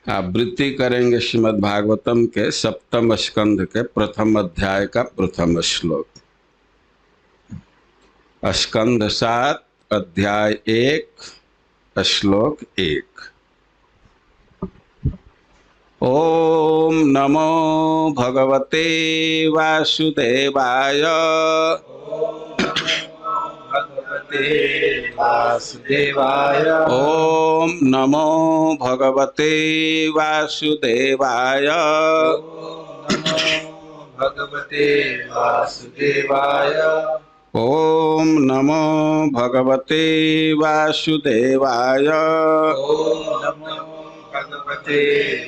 आवृत्ति करेंगे श्रीमद् भागवतम के सप्तम स्कंध के प्रथम अध्याय का प्रथम श्लोक। स्कंध 7 अध्याय 1 श्लोक 1। ओम नमो भगवते वासुदेवाय। वासुदेवाय। ओम नमो भगवते वासुदेवाय। भगवते वासुदेवाय। ओम नमो भगवते वासुदेवाय। ओम नमो भगवते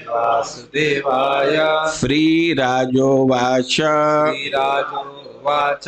वासुदेवाय। श्रीराजोवाच। श्रीराजोवाच।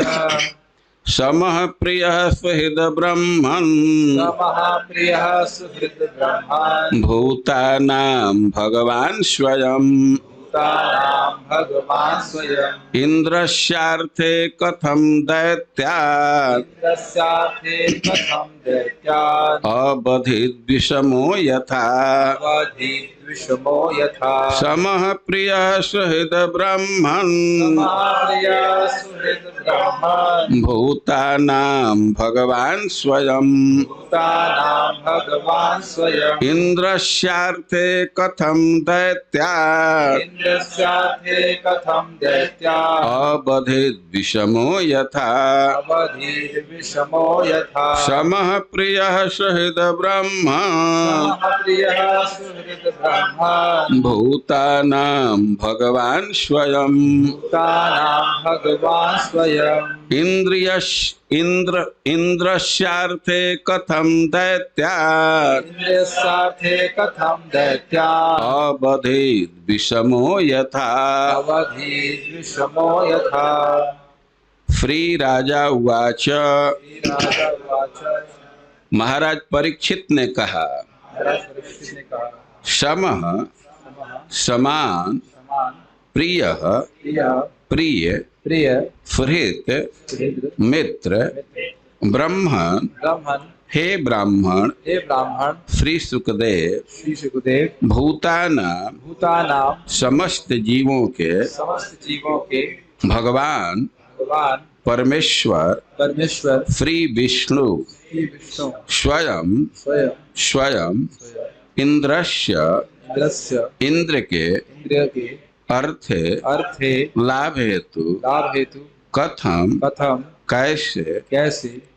समः प्रियः सुहृद ब्रह्मन्। समः प्रियः सुहृद ब्रह्मन्। भूतानां भगवान् स्वयं। भूतानां भगवान् स्वयम्। इंद्रस्यार्थे कथं दैत्यात्। इंद्रस्यार्थे कथं दैत्यात्। अबधिद्विषमो यथा। अवधिद्विषमो यथा। समः प्रियः सुहृद ब्रह्मन्। प्रियः सुहृद ब्रह्मन्। भूतानां भगवान् स्वयं। भूतानां भगवान् स्वयम्। इंद्रस्यार्थे कथं दैत्यात्। इंद्रस्यार्थे कथं दैत्यात्। अबधिद्विषमो यथा। अवधिर्विषमो यथा। समः प्रियः सुहृद ब्रह्मन्। प्रियः सुहृद ब्रह्मन्। भूतानां भगवान् स्वयं। भूतानां भगवान् स्वयम्। इंद्रस्यार्थे कथं दैत्यात्। इंद्रस्यार्थे कथं दैत्यात्। अबधिद्विषमो यथा। अवधिर्विषमो यथा। श्री राजा उवाच। राजा उवाच। महाराज परीक्षित ने कहा, महाराज परीक्षित ने कहा, समः समान, समान, प्रियः प्रिय, प्रिय, सुहृद मित्र, ब्रह्मन् ब्राह्मण, हे ब्राह्मण, हे ब्राह्मण, श्री सुखदेव, श्री सुखदेव, भूतानां भूतानां समस्त जीवों के समस्त जीवों के भगवान भगवान परमेश्वर परमेश्वर श्री विष्णु श्री विष्णु स्वयं स्वयं स्वयं इंद्रस्य इंद्रस्य इंद्र के इंद्रिय के अर्थे लाभ हेतु कथम कथम कैसे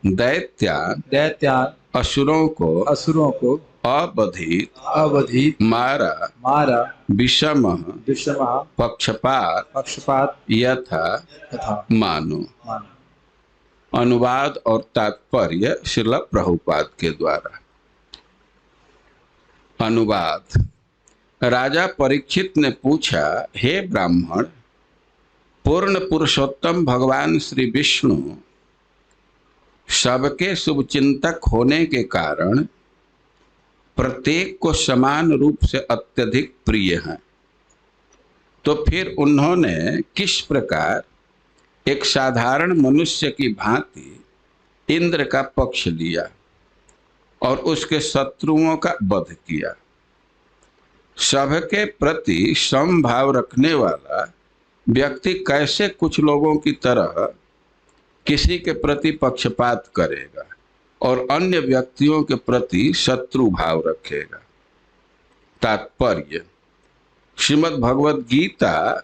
दैत्यान दैत्यान असुरों को अबधित मारा विषम पक्षपात यथा मानो। अनुवाद और तात्पर्य श्रील प्रभुपाद के द्वारा। अनुवाद। राजा परीक्षित ने पूछा, हे ब्राह्मण, पूर्ण पुरुषोत्तम भगवान श्री विष्णु सबके शुभचिंतक होने के कारण प्रत्येक को समान रूप से अत्यधिक प्रिय हैं। तो फिर उन्होंने किस प्रकार एक साधारण मनुष्य की भांति इंद्र का पक्ष लिया और उसके शत्रुओं का वध किया। सबके प्रति समभाव रखने वाला व्यक्ति कैसे कुछ लोगों की तरह किसी के प्रति पक्षपात करेगा और अन्य व्यक्तियों के प्रति शत्रु भाव रखेगा। तात्पर्य। श्रीमद् भगवद गीता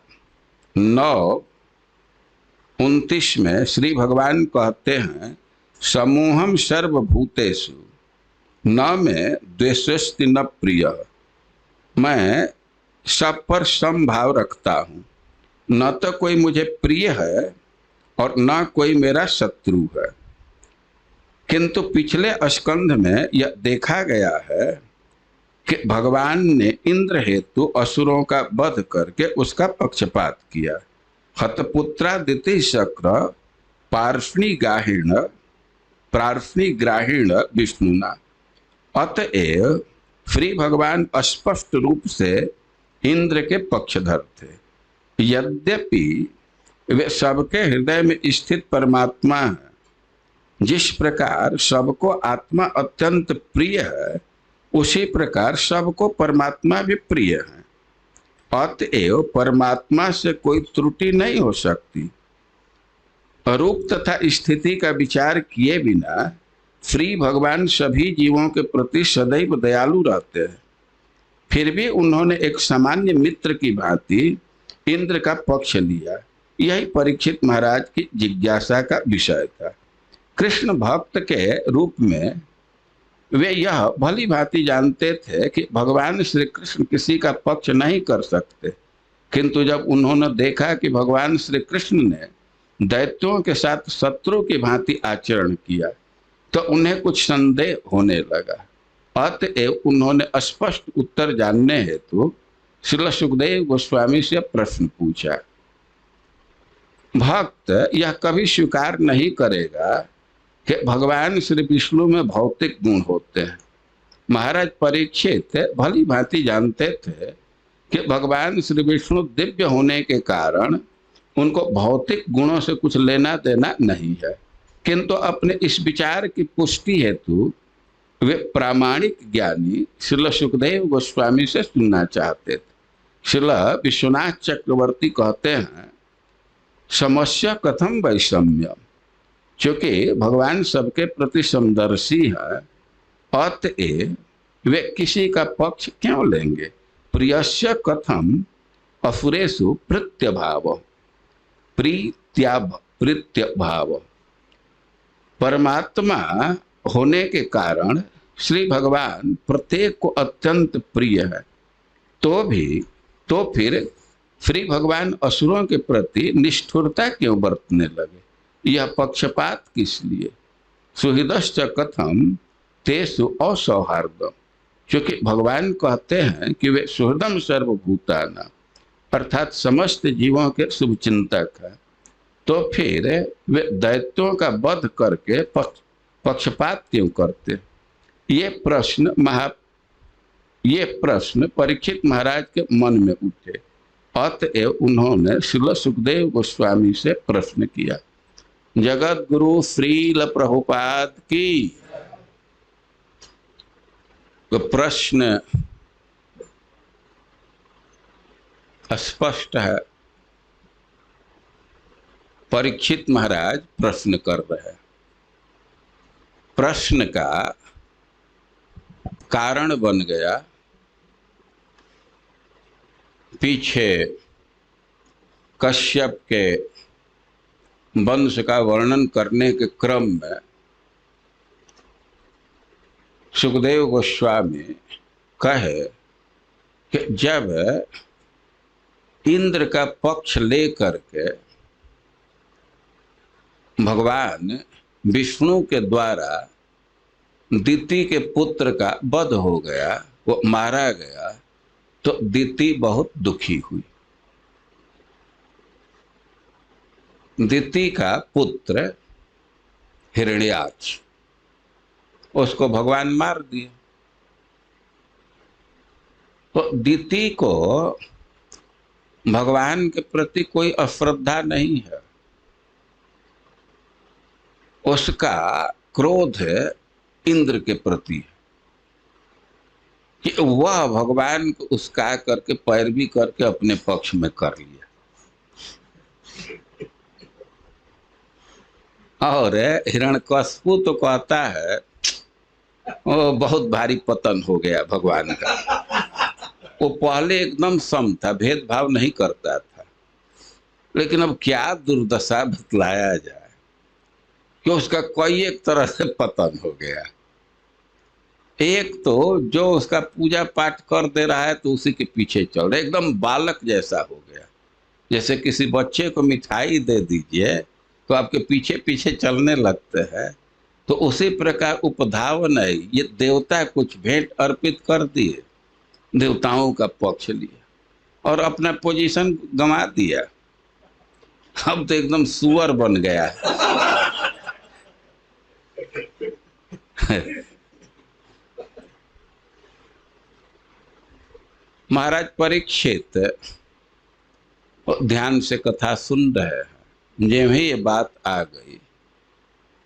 9:29 में श्री भगवान कहते हैं, समूहम सर्वभूतेषु न में द्वेषस्ति न प्रिय। मैं सब पर समभाव रखता हूँ, न तो कोई मुझे प्रिय है और न कोई मेरा शत्रु है। किंतु पिछले स्कंध में यह देखा गया है कि भगवान ने इंद्र हेतु असुरों का वध करके उसका पक्षपात किया। हतपुत्रादिति शक्र पार्ष्णि ग्राहीण विष्णुना। अतएव श्री भगवान स्पष्ट रूप से इंद्र के पक्षधर थे। यद्यपि वे सबके हृदय में स्थित परमात्मा है, जिस प्रकार सबको आत्मा अत्यंत प्रिय है, उसी प्रकार सबको परमात्मा भी प्रिय है। अतएव परमात्मा से कोई त्रुटि नहीं हो सकती। रूप तथा स्थिति का विचार किए बिना श्री भगवान सभी जीवों के प्रति सदैव दयालु रहते हैं। फिर भी उन्होंने एक सामान्य मित्र की भांति इंद्र का पक्ष लिया। यही परीक्षित महाराज की जिज्ञासा का विषय था। कृष्ण भक्त के रूप में वे यह भली भांति जानते थे कि भगवान श्री कृष्ण किसी का पक्ष नहीं कर सकते, किंतु जब उन्होंने देखा कि भगवान श्री कृष्ण ने दैत्यों के साथ शत्रु की भांति आचरण किया तो उन्हें कुछ संदेह होने लगा। अतएव उन्होंने स्पष्ट उत्तर जानने हेतु श्रील सुखदेव गोस्वामी से प्रश्न पूछा। भक्त यह कभी स्वीकार नहीं करेगा कि भगवान श्री विष्णु में भौतिक गुण होते हैं। महाराज परीक्षित भली भांति जानते थे कि भगवान श्री विष्णु दिव्य होने के कारण उनको भौतिक गुणों से कुछ लेना देना नहीं है, किंतु अपने इस विचार की पुष्टि हेतु वे प्रामाणिक ज्ञानी श्रील सुखदेव गोस्वामी से सुनना चाहते थे। श्रील विश्वनाथ चक्रवर्ती कहते हैं, समस्या कथम वैषम्यम, क्योंकि भगवान सबके प्रति समदर्शी है, अतएव वे किसी का पक्ष क्यों लेंगे। प्रियस्य कथम असुरेषु प्रत्यभाव, प्रीत्यभाव। परमात्मा होने के कारण श्री भगवान प्रत्येक को अत्यंत प्रिय है, तो फिर श्री भगवान असुरों के प्रति निष्ठुरता क्यों बरतने लगे। यह पक्षपात किस लिए। सुहृदश्च कथम तेषु असौहार्दम, क्योंकि भगवान कहते हैं कि वे सुहृदम सर्वभूतानां अर्थात समस्त जीवों के शुभचिंतक है, तो फिर वे दैत्यों का वध करके पक्षपात क्यों करते। ये प्रश्न परीक्षित महाराज के मन में उठे। अतएव उन्होंने श्रील सुखदेव गोस्वामी से प्रश्न किया। जगत गुरु श्रील प्रभुपाद की। तो प्रश्न स्पष्ट है। परीक्षित महाराज प्रश्न कर रहे हैं। प्रश्न का कारण बन गया, पीछे कश्यप के वंश का वर्णन करने के क्रम में सुखदेव गोस्वामी कहे कि जब इंद्र का पक्ष लेकर के भगवान विष्णु के द्वारा दिति के पुत्र का वध हो गया, वो मारा गया, तो दिति बहुत दुखी हुई। दिति का पुत्र हिरण्याक्ष, उसको भगवान मार दिए। तो दिति को भगवान के प्रति कोई अश्रद्धा नहीं है, उसका क्रोध इंद्र के प्रति है कि वह भगवान को उसका करके पैरवी करके अपने पक्ष में कर लिया। और हिरण्यकश्यप तो कहता है वो बहुत भारी पतन हो गया भगवान का। वो पहले एकदम सम था, भेदभाव नहीं करता था, लेकिन अब क्या दुर्दशा बतलाया जाए कि उसका कोई एक तरह से पतन हो गया। एक तो जो उसका पूजा पाठ कर दे रहा है तो उसी के पीछे चल रहा है, एकदम बालक जैसा हो गया। जैसे किसी बच्चे को मिठाई दे दीजिए तो आपके पीछे पीछे चलने लगते हैं, तो उसी प्रकार उपधावन है। ये देवता कुछ भेंट अर्पित कर दिए, देवताओं का पक्ष लिया और अपना पोजीशन गंवा दिया। अब तो एकदम सुअर बन गया है। महाराज परीक्षित ध्यान से कथा सुन रहे हैं। जब ही ये बात आ गई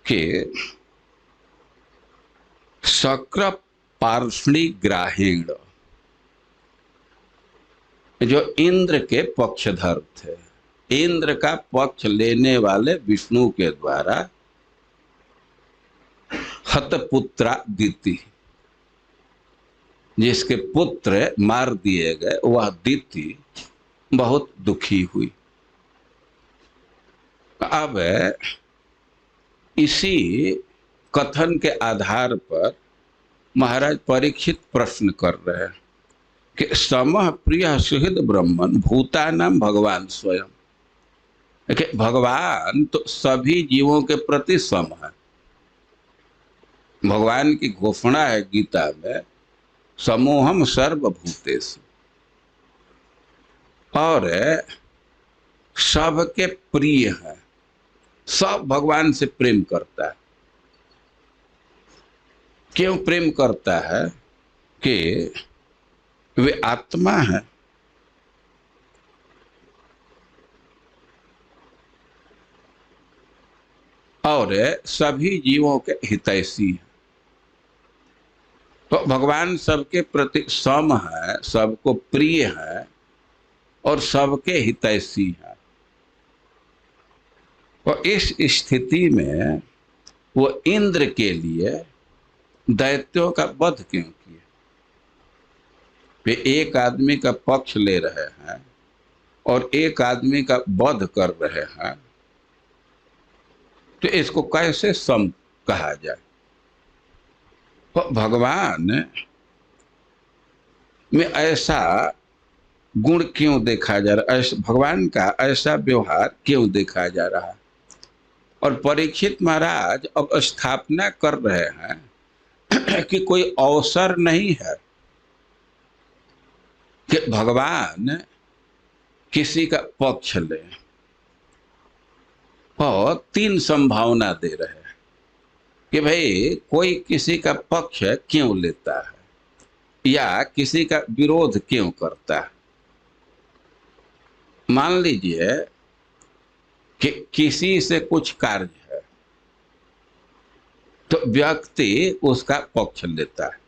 कि शक्र पार्षणी ग्राहीण, जो इंद्र के पक्षधर थे, इंद्र का पक्ष लेने वाले विष्णु के द्वारा हतपुत्रा दिति, जिसके पुत्र मार दिए गए, वह दिति बहुत दुखी हुई। अब इसी कथन के आधार पर महाराज परीक्षित प्रश्न कर रहे हैं कि समः प्रिय सुहृद ब्रह्मन भूतानां भगवान स्वयं, कि भगवान तो सभी जीवों के प्रति सम है। भगवान की घोषणा है गीता में, समूहम सर्वभूतेषु, और सबके प्रिय है, सब भगवान से प्रेम करता है। क्यों प्रेम करता है? कि वे आत्मा है, और सभी जीवों के हितैषी है। तो भगवान सबके प्रति सम है, सबको प्रिय है और सबके हितैषी है। और इस स्थिति में वो इंद्र के लिए दैत्यों का वध क्यों किया? वे एक आदमी का पक्ष ले रहे हैं और एक आदमी का वध कर रहे हैं, तो इसको कैसे सम कहा जाए? तो भगवान में ऐसा गुण क्यों देखा जा रहा है, भगवान का ऐसा व्यवहार क्यों देखा जा रहा है? और परीक्षित महाराज अब स्थापना कर रहे हैं कि कोई अवसर नहीं है कि भगवान किसी का पक्ष ले, और तीन संभावना दे रहे हैं कि भाई कोई किसी का पक्ष क्यों लेता है या किसी का विरोध क्यों करता है। मान लीजिए कि किसी से कुछ कार्य है, तो व्यक्ति उसका पक्ष लेता है।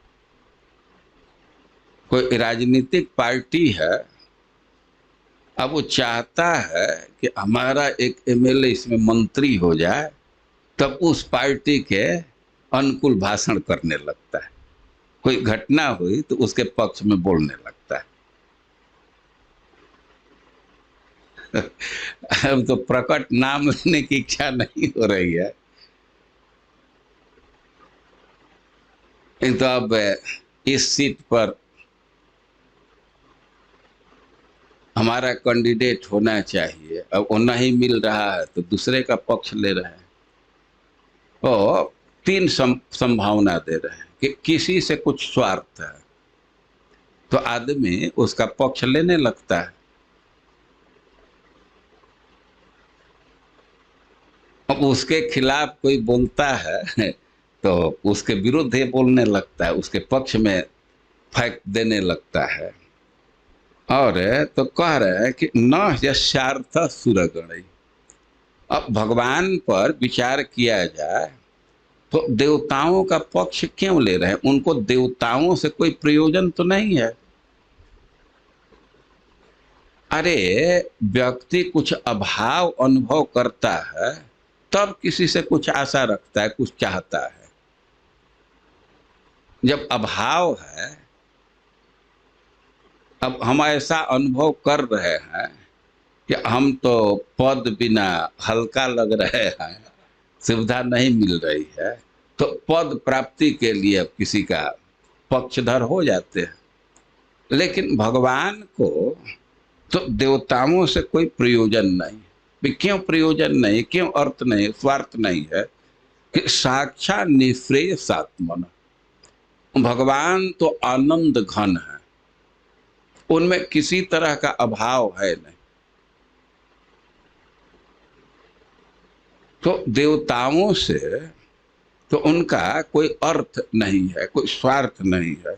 कोई राजनीतिक पार्टी है, अब वो चाहता है कि हमारा एक एमएलए इसमें मंत्री हो जाए, तब उस पार्टी के अनुकूल भाषण करने लगता है। कोई घटना हुई तो उसके पक्ष में बोलने लगता है। अब तो प्रकट नाम लेने की इच्छा नहीं हो रही है, तो अब इस सीट पर हमारा कैंडिडेट होना चाहिए, अब वो नहीं मिल रहा है तो दूसरे का पक्ष ले रहे हैं। तो तीन संभावना दे रहे हैं कि किसी से कुछ स्वार्थ है तो आदमी उसका पक्ष लेने लगता है। अब उसके खिलाफ कोई बोलता है तो उसके विरुद्ध ही बोलने लगता है, उसके पक्ष में फैक्ट देने लगता है। और तो कह रहे हैं कि न यस्यार्थ सुरगणई, अब भगवान पर विचार किया जाए तो देवताओं का पक्ष क्यों ले रहे हैं? उनको देवताओं से कोई प्रयोजन तो नहीं है। अरे व्यक्ति कुछ अभाव अनुभव करता है तब किसी से कुछ आशा रखता है, कुछ चाहता है। जब अभाव है, अब हम ऐसा अनुभव कर रहे हैं कि हम तो पद बिना हल्का लग रहे हैं, सुविधा नहीं मिल रही है, तो पद प्राप्ति के लिए अब किसी का पक्षधर हो जाते हैं। लेकिन भगवान को तो देवताओं से कोई प्रयोजन नहीं। क्यों प्रयोजन नहीं, क्यों अर्थ नहीं, स्वार्थ नहीं है कि साक्षात निःश्रेयसात्मन, भगवान तो आनंद घन है, उनमें किसी तरह का अभाव है नहीं। तो देवताओं से तो उनका कोई अर्थ नहीं है, कोई स्वार्थ नहीं है।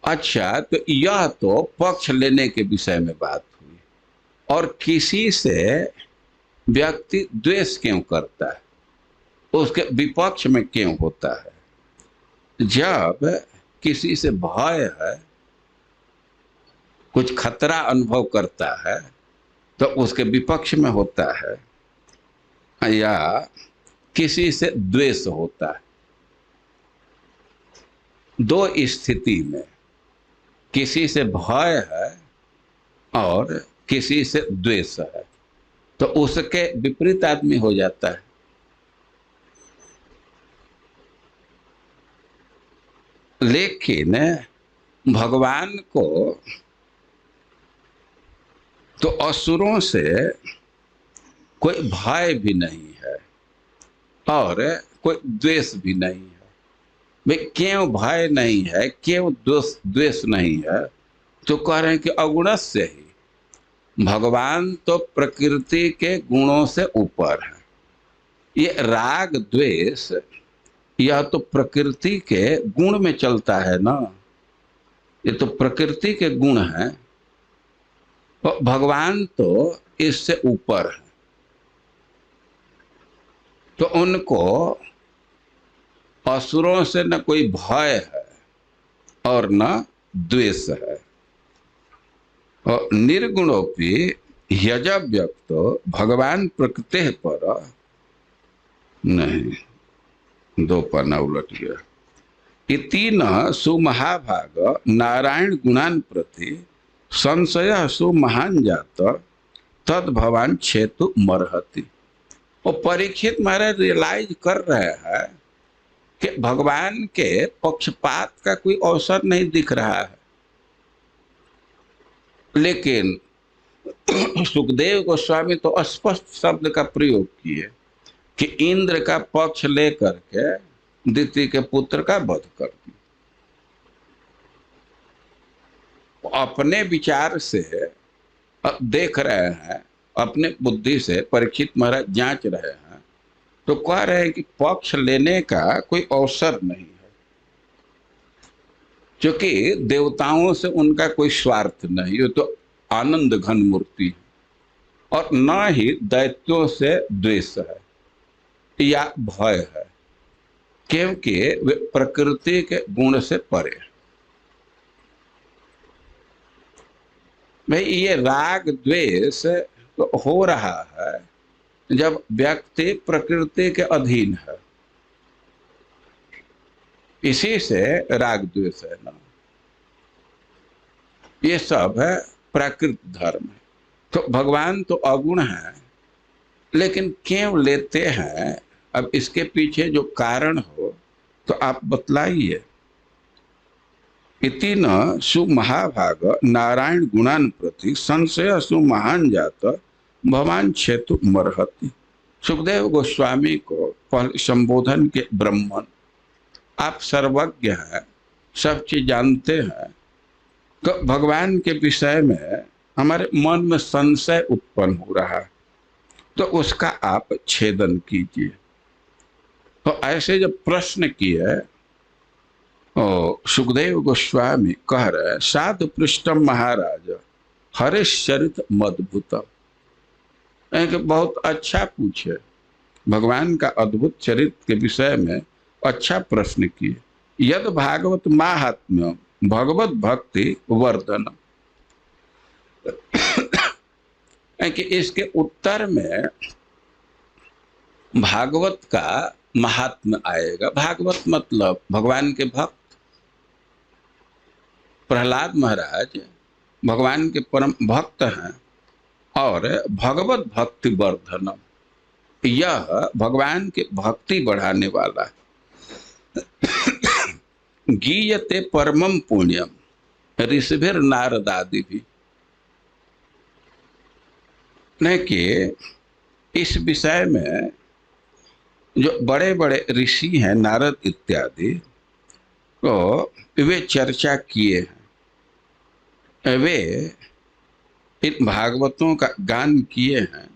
अच्छा, तो यह तो पक्ष लेने के विषय में बात हुई। और किसी से व्यक्ति द्वेष क्यों करता है, उसके विपक्ष में क्यों होता है? जब किसी से भय है, कुछ खतरा अनुभव करता है, तो उसके विपक्ष में होता है, या किसी से द्वेष होता है। दो स्थिति में किसी से भय है और किसी से द्वेष है, तो उसके विपरीत आदमी हो जाता है। लेकिन भगवान को तो असुरों से कोई भय भी नहीं है और कोई द्वेष भी नहीं है। भाई क्यों भय नहीं है, क्यों द्वेष नहीं है? तो कह रहे हैं कि अगुणस्य ही, भगवान तो प्रकृति के गुणों से ऊपर है। ये राग द्वेष यह तो प्रकृति के गुण में चलता है ना, ये तो प्रकृति के गुण हैं। तो भगवान तो इससे ऊपर है, तो उनको असुरों से न कोई भय है और न द्वेष है। और निर्गुणोपि यज व्यक्तो भगवान प्रकृति पर नहीं, दो पन्ना उलट गया। इति न सुमहाभाग नारायण गुणान प्रति संशय सुमहान जात तद भवान छेतु मरहति। वो परीक्षित महाराज रियलाइज कर रहे हैं कि भगवान के पक्षपात का कोई अवसर नहीं दिख रहा है। लेकिन सुखदेव गोस्वामी तो स्पष्ट शब्द का प्रयोग किए कि इंद्र का पक्ष लेकर के दिति के पुत्र का वध कर दिया। अपने विचार से देख रहे हैं, अपने बुद्धि से परीक्षित महाराज जांच रहे हैं, तो कह रहे हैं कि पक्ष लेने का कोई अवसर नहीं है, क्योंकि देवताओं से उनका कोई स्वार्थ नहीं, ये तो आनंद घन मूर्ति है। और न ही दैत्यों से द्वेष है या भय है, क्योंकि वे प्रकृति के गुण से परे हैं। भाई ये राग द्वेष तो हो रहा है जब व्यक्ति प्रकृति के अधीन है, इसी से राग द्वेष है ना। ये सब है प्राकृत धर्म है। तो भगवान तो अगुण है, लेकिन क्यों लेते हैं? अब इसके पीछे जो कारण हो तो आप बतलाइए। इति न सुमहाभाग नारायण गुणान प्रति संशय सुमहान जात भवान छेतु मरहति। सुखदेव गोस्वामी को पहले संबोधन के ब्राह्मण, आप सर्वज्ञ हैं, सब चीज जानते हैं, तो भगवान के विषय में हमारे मन में संशय उत्पन्न हो रहा है, तो उसका आप छेदन कीजिए। तो ऐसे जब प्रश्न किए सुखदेव गोस्वामी कह रहे साधु पृष्ठम महाराज हरिश्चरित मद्भुतम, बहुत अच्छा पूछे, भगवान का अद्भुत चरित्र के विषय में अच्छा प्रश्न किए। यद भागवत माहात्म्य भगवत भक्ति वर्धन, कि इसके उत्तर में भागवत का महात्म्य आएगा। भागवत मतलब भगवान के भक्त। प्रहलाद महाराज भगवान के परम भक्त हैं और भगवत भक्ति वर्धनम, यह भगवान के भक्ति बढ़ाने वाला है। गीयते परमम पुण्यम ऋषिभिर नारदादि भी, नहीं कि इस विषय में जो बड़े बड़े ऋषि हैं नारद इत्यादि, तो वे चर्चा किए हैं, वे इन भागवतों का गान किए हैं।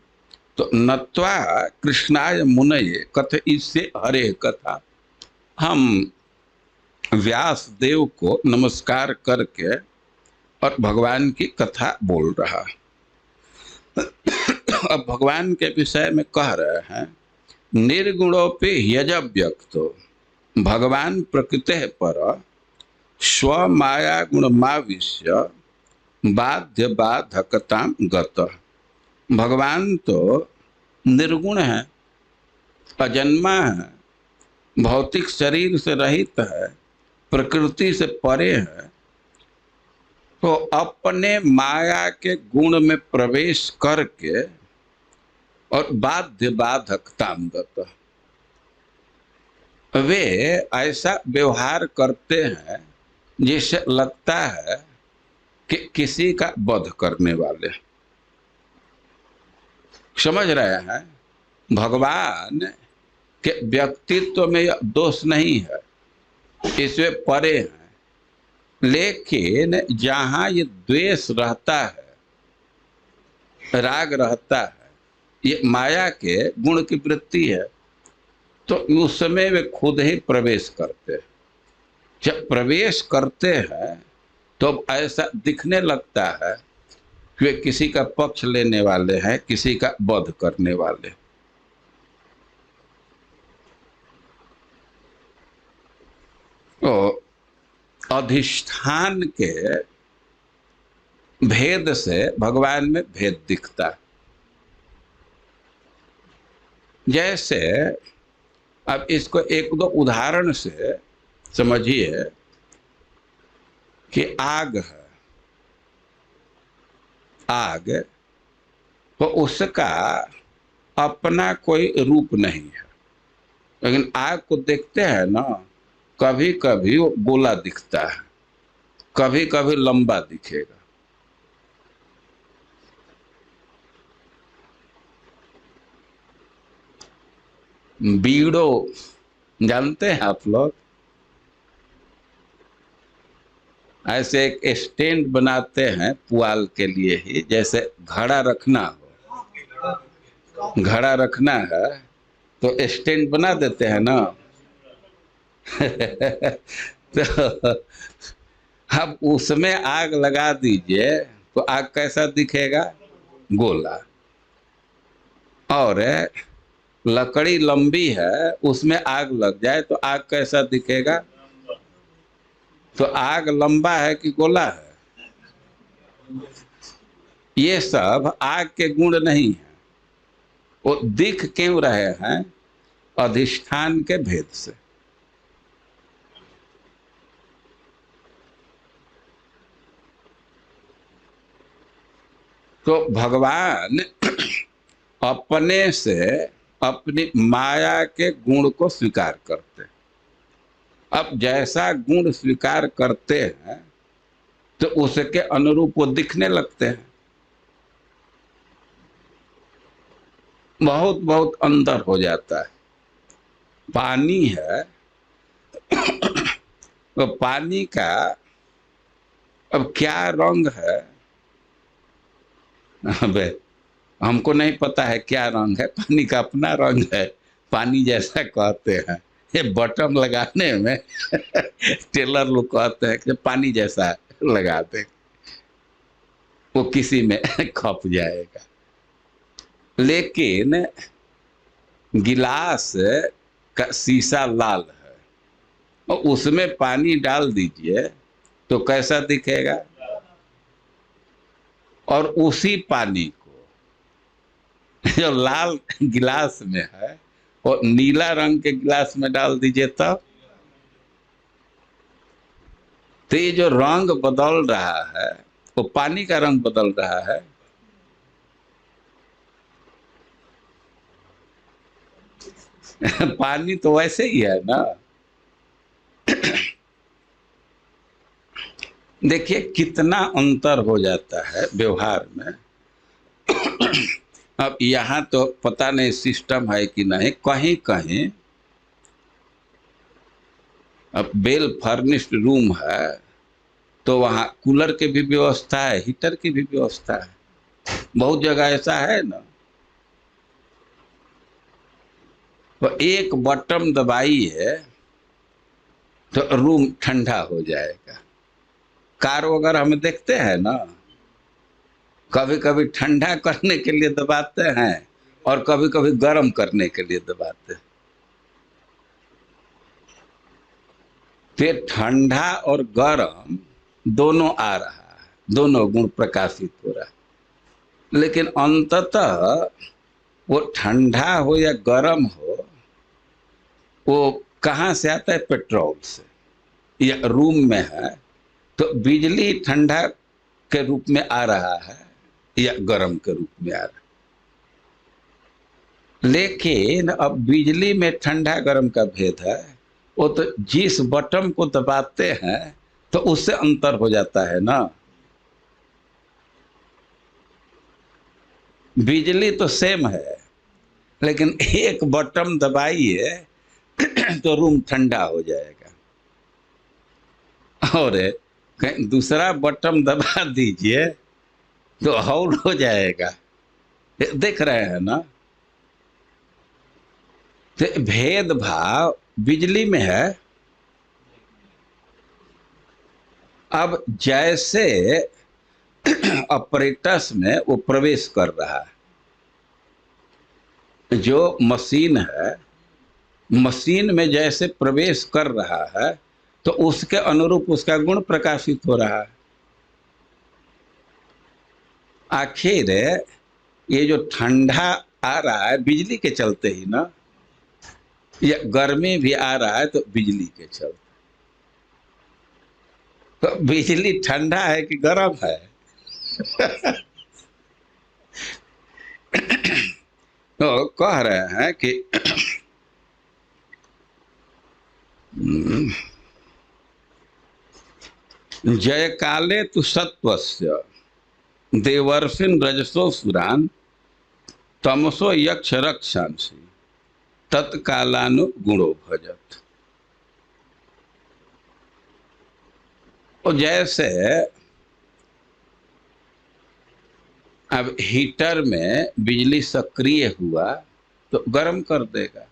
तो नत्वा कृष्णाय मुनये कथ इससे हरे कथा, हम व्यास देव को नमस्कार करके और भगवान की कथा बोल रहा है। अब भगवान के विषय में कह रहे हैं निर्गुणोपि यज व्यक्तो भगवान प्रकृति पर स्व माया गुणमाविश्य बाध्य बाधकताम गत। भगवान तो निर्गुण है, अजन्मा है, भौतिक शरीर से रहित है, प्रकृति से परे है, तो अपने माया के गुण में प्रवेश करके और बाध्य बाधकताम गत, वे ऐसा व्यवहार करते हैं जिससे लगता है कि किसी का वध करने वाले। समझ रहे हैं, भगवान के व्यक्तित्व में यह दोष नहीं है, इसमें परे हैं, लेकिन जहां ये द्वेष रहता है, राग रहता है, ये माया के गुण की वृत्ति है, तो उस समय वे खुद ही प्रवेश करते हैं। जब प्रवेश करते हैं तो ऐसा दिखने लगता है कि वे किसी का पक्ष लेने वाले हैं, किसी का वध करने वाले। तो अधिष्ठान के भेद से भगवान में भेद दिखता है। जैसे अब इसको एक दो उदाहरण से समझिए कि आग है, आग तो उसका अपना कोई रूप नहीं है, लेकिन आग को देखते हैं ना, कभी कभी वो गोला दिखता है, कभी कभी लंबा दिखेगा। बीड़ो जानते हैं आप लोग? ऐसे एक स्टैंड बनाते हैं पुआल के लिए ही, जैसे घड़ा रखना हो, घड़ा रखना है तो स्टैंड बना देते हैं ना। तो अब उसमें आग लगा दीजिए तो आग कैसा दिखेगा? गोला। और लकड़ी लंबी है, उसमें आग लग जाए तो आग कैसा दिखेगा? तो आग लंबा है कि गोला है? ये सब आग के गुण नहीं है, वो दिख क्यों रहे हैं? अधिष्ठान के भेद से। तो भगवान अपने से अपनी माया के गुण को स्वीकार करते हैं। अब जैसा गुण स्वीकार करते हैं तो उसके अनुरूप वो दिखने लगते हैं। बहुत बहुत अंतर हो जाता है। पानी है तो पानी का अब क्या रंग है, अबे हमको नहीं पता है क्या रंग है, पानी का अपना रंग है, पानी जैसा कहते हैं। ये बटन लगाने में टेलर लोग कहते हैं कि पानी जैसा लगा दे, वो किसी में खप जाएगा। लेकिन गिलास का शीशा लाल है और उसमें पानी डाल दीजिए तो कैसा दिखेगा? और उसी पानी को जो लाल गिलास में है और नीला रंग के गिलास में डाल दीजिए तब तो ये जो रंग बदल रहा है वो पानी का रंग बदल रहा है। पानी तो वैसे ही है ना। देखिए कितना अंतर हो जाता है व्यवहार में। अब यहाँ तो पता नहीं सिस्टम है कि नहीं, कहीं कहीं अब वेल फर्निश्ड रूम है तो वहाँ कूलर की भी व्यवस्था है, हीटर की भी व्यवस्था है, बहुत जगह ऐसा है ना। तो एक बटन दबाइए तो रूम ठंडा हो जाएगा। कार वगैरह हम देखते हैं ना, कभी कभी ठंडा करने के लिए दबाते हैं और कभी कभी गर्म करने के लिए दबाते हैं। तो ठंडा और गर्म दोनों आ रहा है, दोनों गुण प्रकाशित हो रहा है, लेकिन अंततः वो ठंडा हो या गर्म हो, वो कहाँ से आता है? पेट्रोल से। या रूम में है तो बिजली ठंडा के रूप में आ रहा है या गर्म के रूप में आ रहा है। लेकिन अब बिजली में ठंडा गर्म का भेद है, वो तो जिस बटन को दबाते हैं तो उससे अंतर हो जाता है ना। बिजली तो सेम है, लेकिन एक बटन दबाइए तो रूम ठंडा हो जाएगा, और कहीं दूसरा बटन दबा दीजिए तो हॉल हो जाएगा। देख रहे हैं ना? तो भेदभाव बिजली में है। अब जैसे ऑपरेटर्स में वो प्रवेश कर रहा है, जो मशीन है, मशीन में जैसे प्रवेश कर रहा है तो उसके अनुरूप उसका गुण प्रकाशित हो रहा है। आखिर ये जो ठंडा आ रहा है बिजली के चलते ही ना, या गर्मी भी आ रहा है तो बिजली के चलते। तो बिजली ठंडा है कि गर्म है? तो कह रहे हैं कि जय काले तु सत्वस्य देवर्षिन रजसो सुरान तमसो यक्ष रक्षांसी तत्कालानु गुणो भजत। और जैसे अब हीटर में बिजली सक्रिय हुआ तो गर्म कर देगा।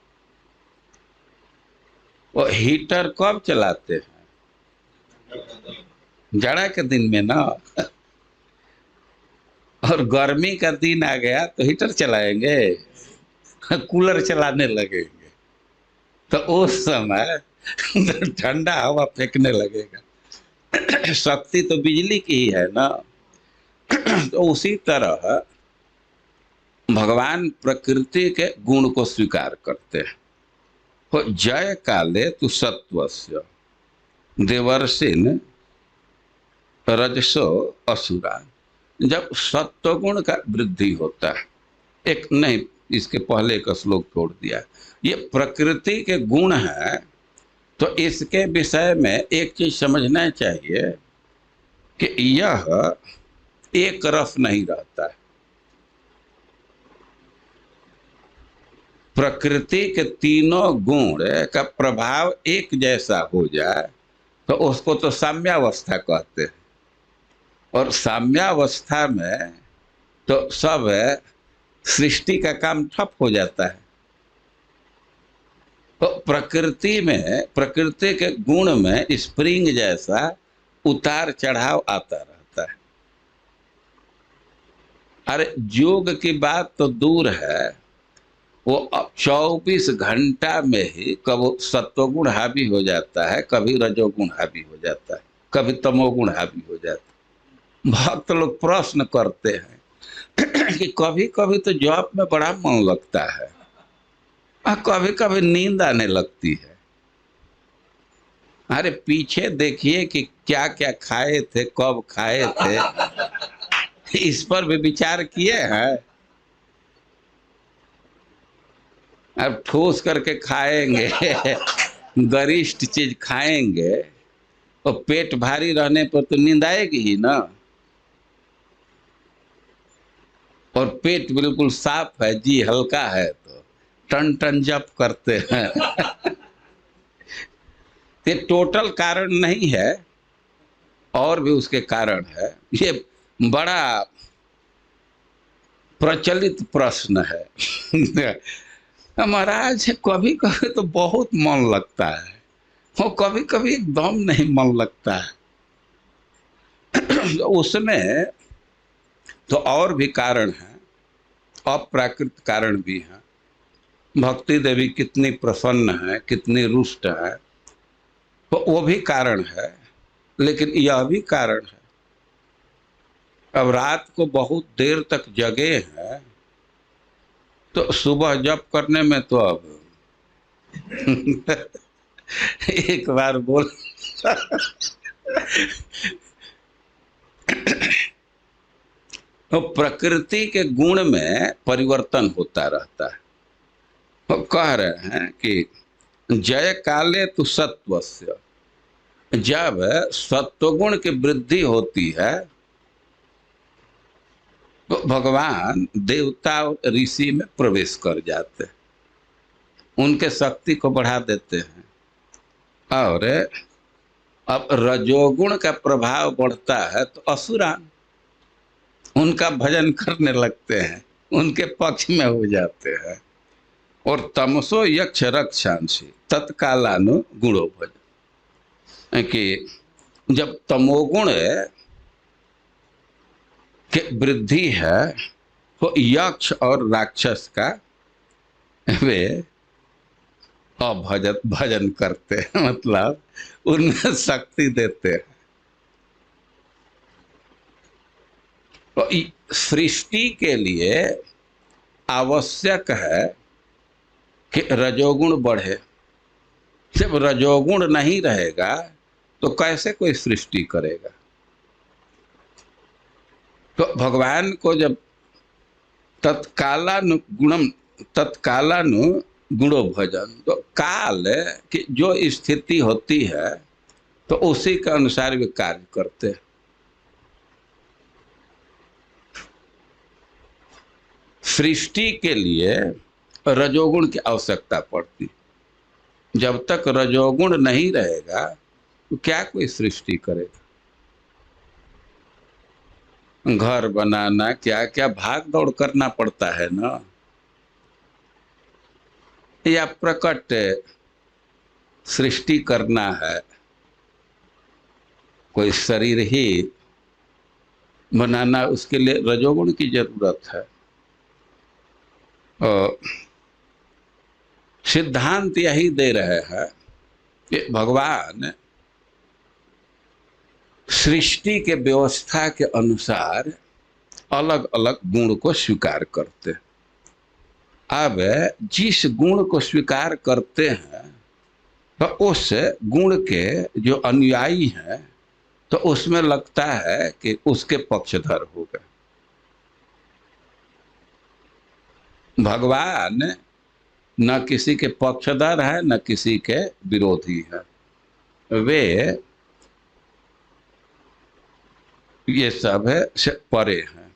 और हीटर कब चलाते हैं? जाड़ा के दिन में ना। और गर्मी का दिन आ गया तो हीटर चलाएंगे, कूलर चलाने लगेंगे, तो उस समय ठंडा हवा फेंकने लगेगा। शक्ति तो बिजली की ही है ना। तो उसी तरह भगवान प्रकृति के गुण को स्वीकार करते हैं। तो जय काले तु सत्वस्य देवर्षिन रजसो असुरान। जब सत्वगुण का वृद्धि होता है, एक नहीं, इसके पहले एक श्लोक छोड़ दिया, ये प्रकृति के गुण है। तो इसके विषय में एक चीज समझना चाहिए कि यह एक रस नहीं रहता है। प्रकृति के तीनों गुण का प्रभाव एक जैसा हो जाए तो उसको तो साम्यावस्था कहते हैं। और साम्यावस्था में तो सब सृष्टि का काम ठप हो जाता है। तो प्रकृति में, प्रकृति के गुण में स्प्रिंग जैसा उतार चढ़ाव आता रहता है। अरे योग की बात तो दूर है, वो 24 घंटा में ही कभी सत्वगुण हावी हो जाता है, कभी रजोगुण हावी हो जाता है, कभी तमोगुण हावी हो जाता है। भक्त लोग प्रश्न करते हैं कि कभी कभी तो जॉब में बड़ा मन लगता है और कभी कभी नींद आने लगती है। अरे पीछे देखिए कि क्या क्या खाए थे, कब खाए थे, इस पर भी विचार किए हैं? अब ठोस करके खाएंगे, गरिष्ठ चीज खाएंगे तो पेट भारी रहने पर तो नींद आएगी ही ना। और पेट बिल्कुल साफ है, जी हल्का है तो टन टन जप करते हैं। ये टोटल कारण नहीं है, और भी उसके कारण है। ये बड़ा प्रचलित प्रश्न है। महाराज कभी कभी तो बहुत मन लगता है, वो कभी कभी एकदम नहीं मन लगता है। उसमें तो और भी कारण हैं, अप्राकृत कारण भी हैं। भक्ति देवी कितनी प्रसन्न है, कितनी रुष्ट है। तो वो भी कारण है, लेकिन यह भी कारण है। अब रात को बहुत देर तक जगे हैं तो सुबह जप करने में तो अब एक बार बोल तो प्रकृति के गुण में परिवर्तन होता रहता है। तो कह रहे हैं कि जय काले तु सत्वस्य, जब सत्वगुण की वृद्धि होती है तो भगवान देवता और ऋषि में प्रवेश कर जाते हैं, उनके शक्ति को बढ़ा देते हैं। और अब रजोगुण का प्रभाव बढ़ता है तो असुरान उनका भजन करने लगते हैं, उनके पक्ष में हो जाते हैं। और तमसो यक्ष रक्षांसी तत्कालानु गुणो भजन, कि जब तमोगुण की वृद्धि है तो यक्ष और राक्षस का वे भजन करते हैं, मतलब उनमें शक्ति देते हैं। तो सृष्टि के लिए आवश्यक है कि रजोगुण बढ़े। जब रजोगुण नहीं रहेगा तो कैसे कोई सृष्टि करेगा। तो भगवान को जब तत्कालानु गुणो भजन, तो काल की जो स्थिति होती है तो उसी के अनुसार वे कार्य करते हैं। सृष्टि के लिए रजोगुण की आवश्यकता पड़ती। जब तक रजोगुण नहीं रहेगा तो क्या कोई सृष्टि करेगा। घर बनाना क्या क्या भाग दौड़ करना पड़ता है ना, या प्रकट सृष्टि करना है, कोई शरीर ही बनाना, उसके लिए रजोगुण की जरूरत है। और सिद्धांत यही दे रहे हैं कि भगवान सृष्टि के व्यवस्था के अनुसार अलग अलग गुण को स्वीकार करते हैं। अब जिस गुण को स्वीकार करते हैं तो उस गुण के जो अनुयायी हैं तो उसमें लगता है कि उसके पक्षधर हो गए। भगवान न किसी के पक्षधर है न किसी के विरोधी है, वे ये सब है से परे हैं।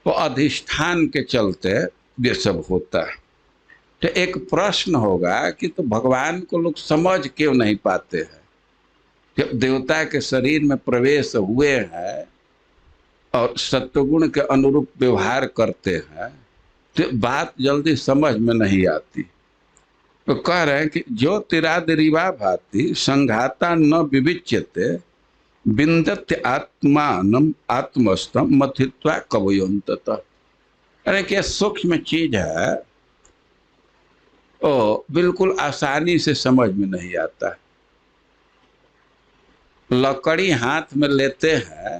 तो अधिष्ठान के चलते ये सब होता है। तो एक प्रश्न होगा कि तो भगवान को लोग समझ क्यों नहीं पाते हैं। जब देवता के शरीर में प्रवेश हुए हैं और सत्वगुण के अनुरूप व्यवहार करते हैं तो बात जल्दी समझ में नहीं आती। तो कह रहे हैं कि ज्योतिरादिरिवा भाति संघाता न विविच्यते विन्दत्य आत्मानम आत्मस्थम मथित्वा कवयोन्ततः। अरे क्या सूक्ष्म चीज है, ओ बिल्कुल आसानी से समझ में नहीं आता। लकड़ी हाथ में लेते हैं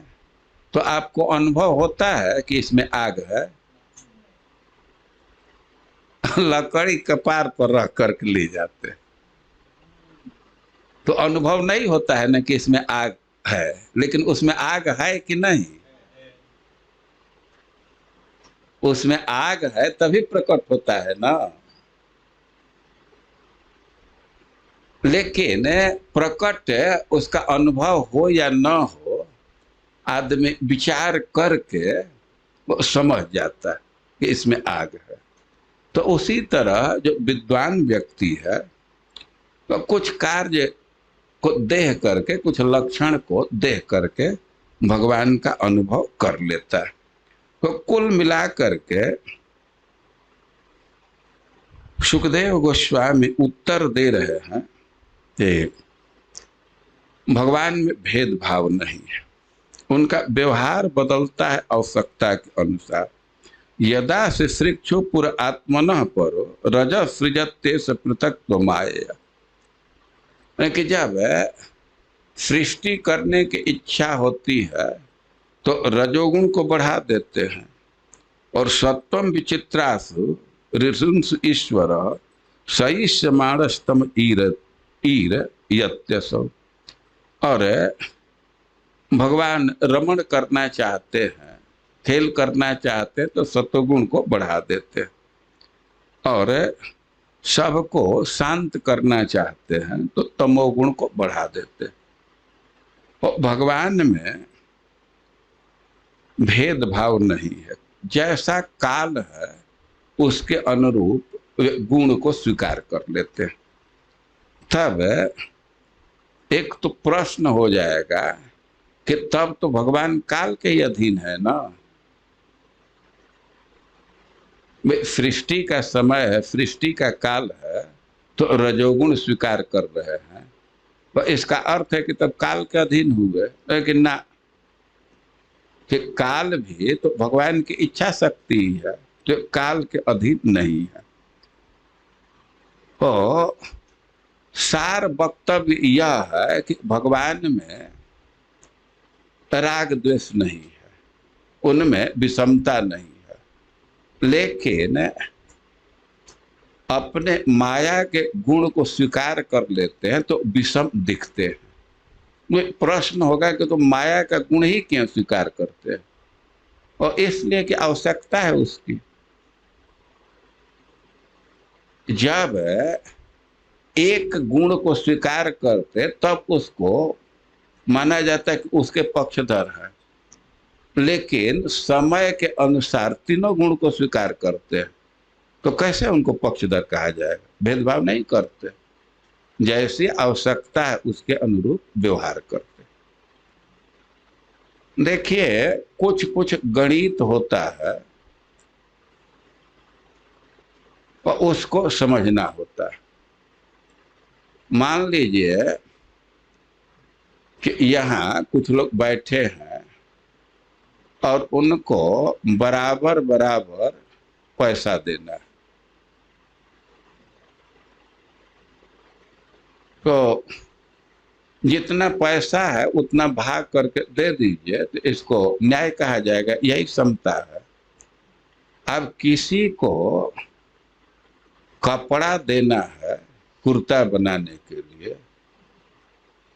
तो आपको अनुभव होता है कि इसमें आग है। लकड़ी कपार पर रख करके ले जाते हैं तो अनुभव नहीं होता है ना कि इसमें आग है, लेकिन उसमें आग है कि नहीं। उसमें आग है तभी प्रकट होता है ना। लेकिन प्रकट उसका अनुभव हो या न हो, आदमी विचार करके वो समझ जाता है कि इसमें आग है। तो उसी तरह जो विद्वान व्यक्ति है तो कुछ कार्य को देख करके, कुछ लक्षण को देख करके भगवान का अनुभव कर लेता है। तो कुल मिला करके सुखदेव गोस्वामी उत्तर दे रहे हैं कि भगवान में भेदभाव नहीं है, उनका व्यवहार बदलता है आवश्यकता के अनुसार। यदा से सृक्षु पुर आत्मन परो रज सृजते से पृथक माया, कि जब सृष्टि करने की इच्छा होती है तो रजोगुण को बढ़ा देते हैं, और सत्वम विचित्रासु ऋषुंस ईश्वर सईष्यमाणस्तम ईर यत्यसौ, और भगवान रमण करना चाहते हैं, खेल करना चाहते हैं तो सत्वगुण को बढ़ा देते हैं, और सबको शांत करना चाहते हैं तो तमोगुण को बढ़ा देते हैं। और भगवान में भेदभाव नहीं है, जैसा काल है उसके अनुरूप गुण को स्वीकार कर लेते हैं। तब एक तो प्रश्न हो जाएगा कि तब तो भगवान काल के ही अधीन है ना। सृष्टि का समय है, सृष्टि का काल है, तो रजोगुण स्वीकार कर रहे हैं, तो इसका अर्थ है कि तब काल के अधीन हुए, लेकिन ना, कि काल भी तो भगवान की इच्छा शक्ति है, जो काल के अधीन नहीं है। तो सार वक्तव्य यह है कि भगवान में राग द्वेष नहीं है, उनमें विषमता नहीं है, लेकिन अपने माया के गुण को स्वीकार कर लेते हैं तो विषम दिखते हैं। प्रश्न होगा कि तो माया का गुण ही क्यों स्वीकार करते हैं, और इसलिए कि आवश्यकता है उसकी। जब एक गुण को स्वीकार करते तब उसको माना जाता है कि उसके पक्षधर है, लेकिन समय के अनुसार तीनों गुण को स्वीकार करते हैं तो कैसे उनको पक्षधर कहा जाएगा? भेदभाव नहीं करते, जैसी आवश्यकता है उसके अनुरूप व्यवहार करते। देखिए, कुछ कुछ गणित होता है और उसको समझना होता है। मान लीजिए कि यहाँ कुछ लोग बैठे हैं और उनको बराबर बराबर पैसा देना है, तो जितना पैसा है उतना भाग करके दे दीजिए, तो इसको न्याय कहा जाएगा, यही समता है। अब किसी को कपड़ा देना है कुर्ता बनाने के लिए,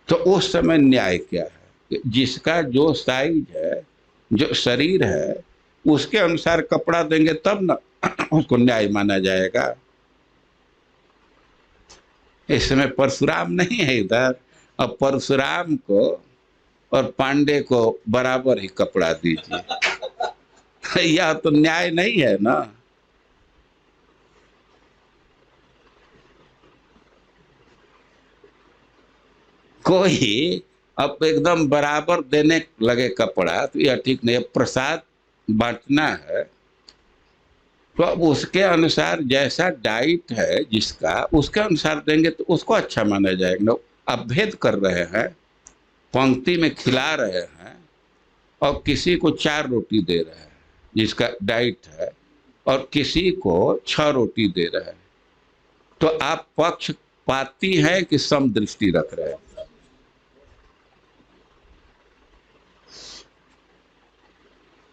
तो उस समय न्याय क्या है? जिसका जो साइज है, जो शरीर है, उसके अनुसार कपड़ा देंगे तब ना उसको न्याय माना जाएगा। इस समय परशुराम नहीं है इधर, अब परशुराम को और पांडे को बराबर ही कपड़ा दीजिए, यह तो न्याय नहीं है ना। कोई अब एकदम बराबर देने लगे कपड़ा तो यह ठीक नहीं है। प्रसाद बांटना है तो अब उसके अनुसार जैसा डाइट है जिसका, उसके अनुसार देंगे तो उसको अच्छा माना जाएगा। अब भेद कर रहे हैं, पंक्ति में खिला रहे हैं और किसी को 4 रोटी दे रहे हैं जिसका डाइट है, और किसी को 6 रोटी दे रहे हैं, तो आप पक्षपाती हैं कि समदृष्टि रख रहे हैं?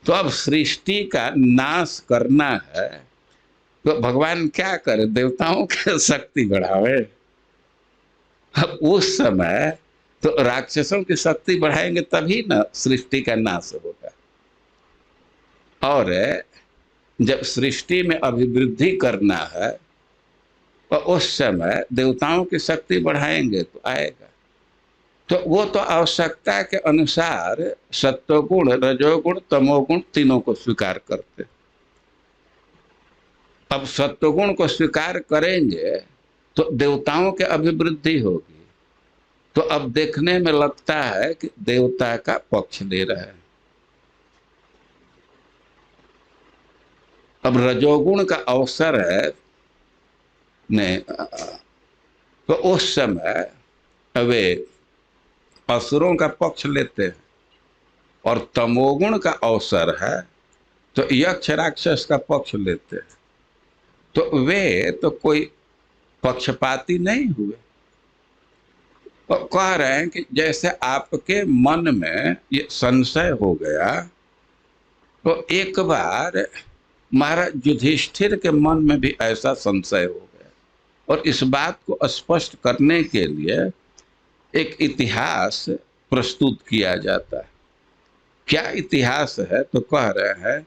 तो अब सृष्टि का नाश करना है तो भगवान क्या करे? देवताओं की शक्ति बढ़ावे। अब उस समय तो राक्षसों की शक्ति बढ़ाएंगे तभी ना सृष्टि का नाश होगा। और जब सृष्टि में अभिवृद्धि करना है तो उस समय देवताओं की शक्ति बढ़ाएंगे तो आएगा। तो वो तो आवश्यकता के अनुसार सत्वगुण, रजोगुण, तमोगुण तीनों को स्वीकार करते। अब सत्वगुण को स्वीकार करेंगे तो देवताओं की अभिवृद्धि होगी। तो अब देखने में लगता है कि देवता का पक्ष ले रहे हैं। अब रजोगुण का अवसर है नहीं, तो उस समय वे असुरों का पक्ष लेते हैं, और तमोगुण का अवसर है तो यक्ष राक्षस का पक्ष लेते हैं, तो वे तो कोई पक्षपाती नहीं हुए। और कह रहे हैं कि जैसे आपके मन में ये संशय हो गया, तो एक बार महाराज युधिष्ठिर के मन में भी ऐसा संशय हो गया, और इस बात को स्पष्ट करने के लिए एक इतिहास प्रस्तुत किया जाता है। क्या इतिहास है? तो कह रहे हैं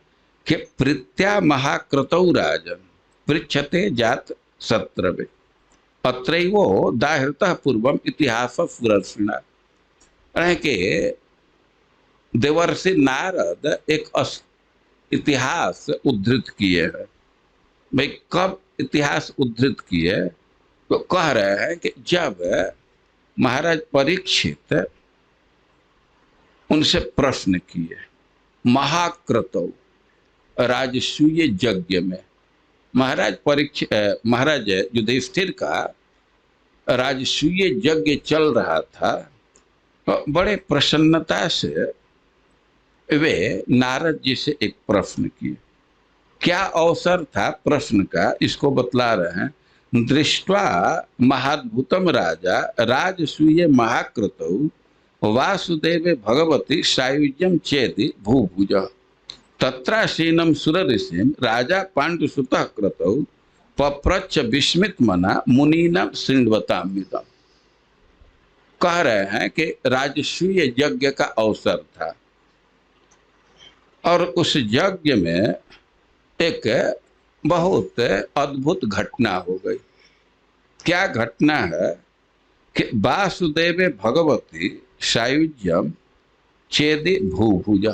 कि प्रीत्या महाक्रतौ राजन पृच्छते जात शत्रवे अत्रैवो दाहृतः पूर्वम इतिहास पुरस्ना। कि देवर्षि नारद एक इतिहास उद्धृत किए हैं। भाई कब इतिहास उद्धृत किए? तो कह रहे हैं कि जब महाराज परीक्षित उनसे प्रश्न किए महाक्रतौ राजसूय यज्ञ में, महाराज युधिष्ठिर का राजसूय यज्ञ चल रहा था, तो बड़े प्रसन्नता से वे नारद जी से एक प्रश्न किए। क्या अवसर था प्रश्न का, इसको बतला रहे हैं। दृष्ट्वा महाद्भुतम राजा राजसूय महाक्रतौ वासुदेवे भगवती सायुज्यम चेति भूभुज तत्रासीनम सुरऋषिम राजा पांडुसुतः क्रतौ पप्रच्छ विस्मित मना मुनीनां शृण्वतामिदम्। कह रहे हैं कि राजसूय यज्ञ का अवसर था, और उस यज्ञ में एक बहुत अद्भुत घटना हो गई। क्या घटना है? कि वासुदेव भगवती सायुज्यम चेदि भूभुज,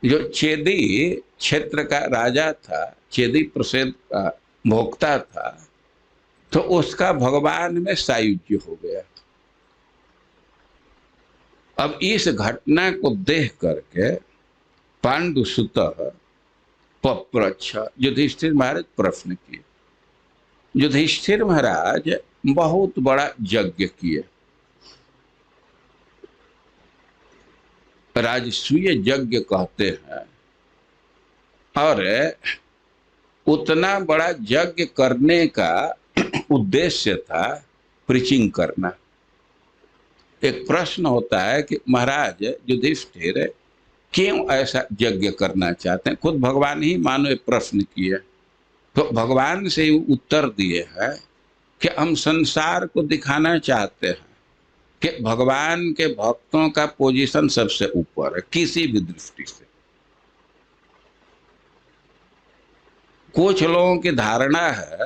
जो चेदी क्षेत्र का राजा था, चेदी प्रसिद्ध का भोक्ता था, तो उसका भगवान में सायुज्य हो गया। अब इस घटना को देख करके पांडुसुत पप्रच्छ युधिष्ठिर महाराज प्रश्न किए। युधिष्ठिर महाराज बहुत बड़ा यज्ञ किए, राजसूय यज्ञ कहते हैं, और उतना बड़ा यज्ञ करने का उद्देश्य था प्रीचिंग करना। एक प्रश्न होता है कि महाराज युधिष्ठिर क्यों ऐसा यज्ञ करना चाहते हैं? खुद भगवान ही मानो एक प्रश्न किए, तो भगवान से ही उत्तर दिए हैं कि हम संसार को दिखाना चाहते हैं कि भगवान के भक्तों का पोजीशन सबसे ऊपर है किसी भी दृष्टि से। कुछ लोगों की धारणा है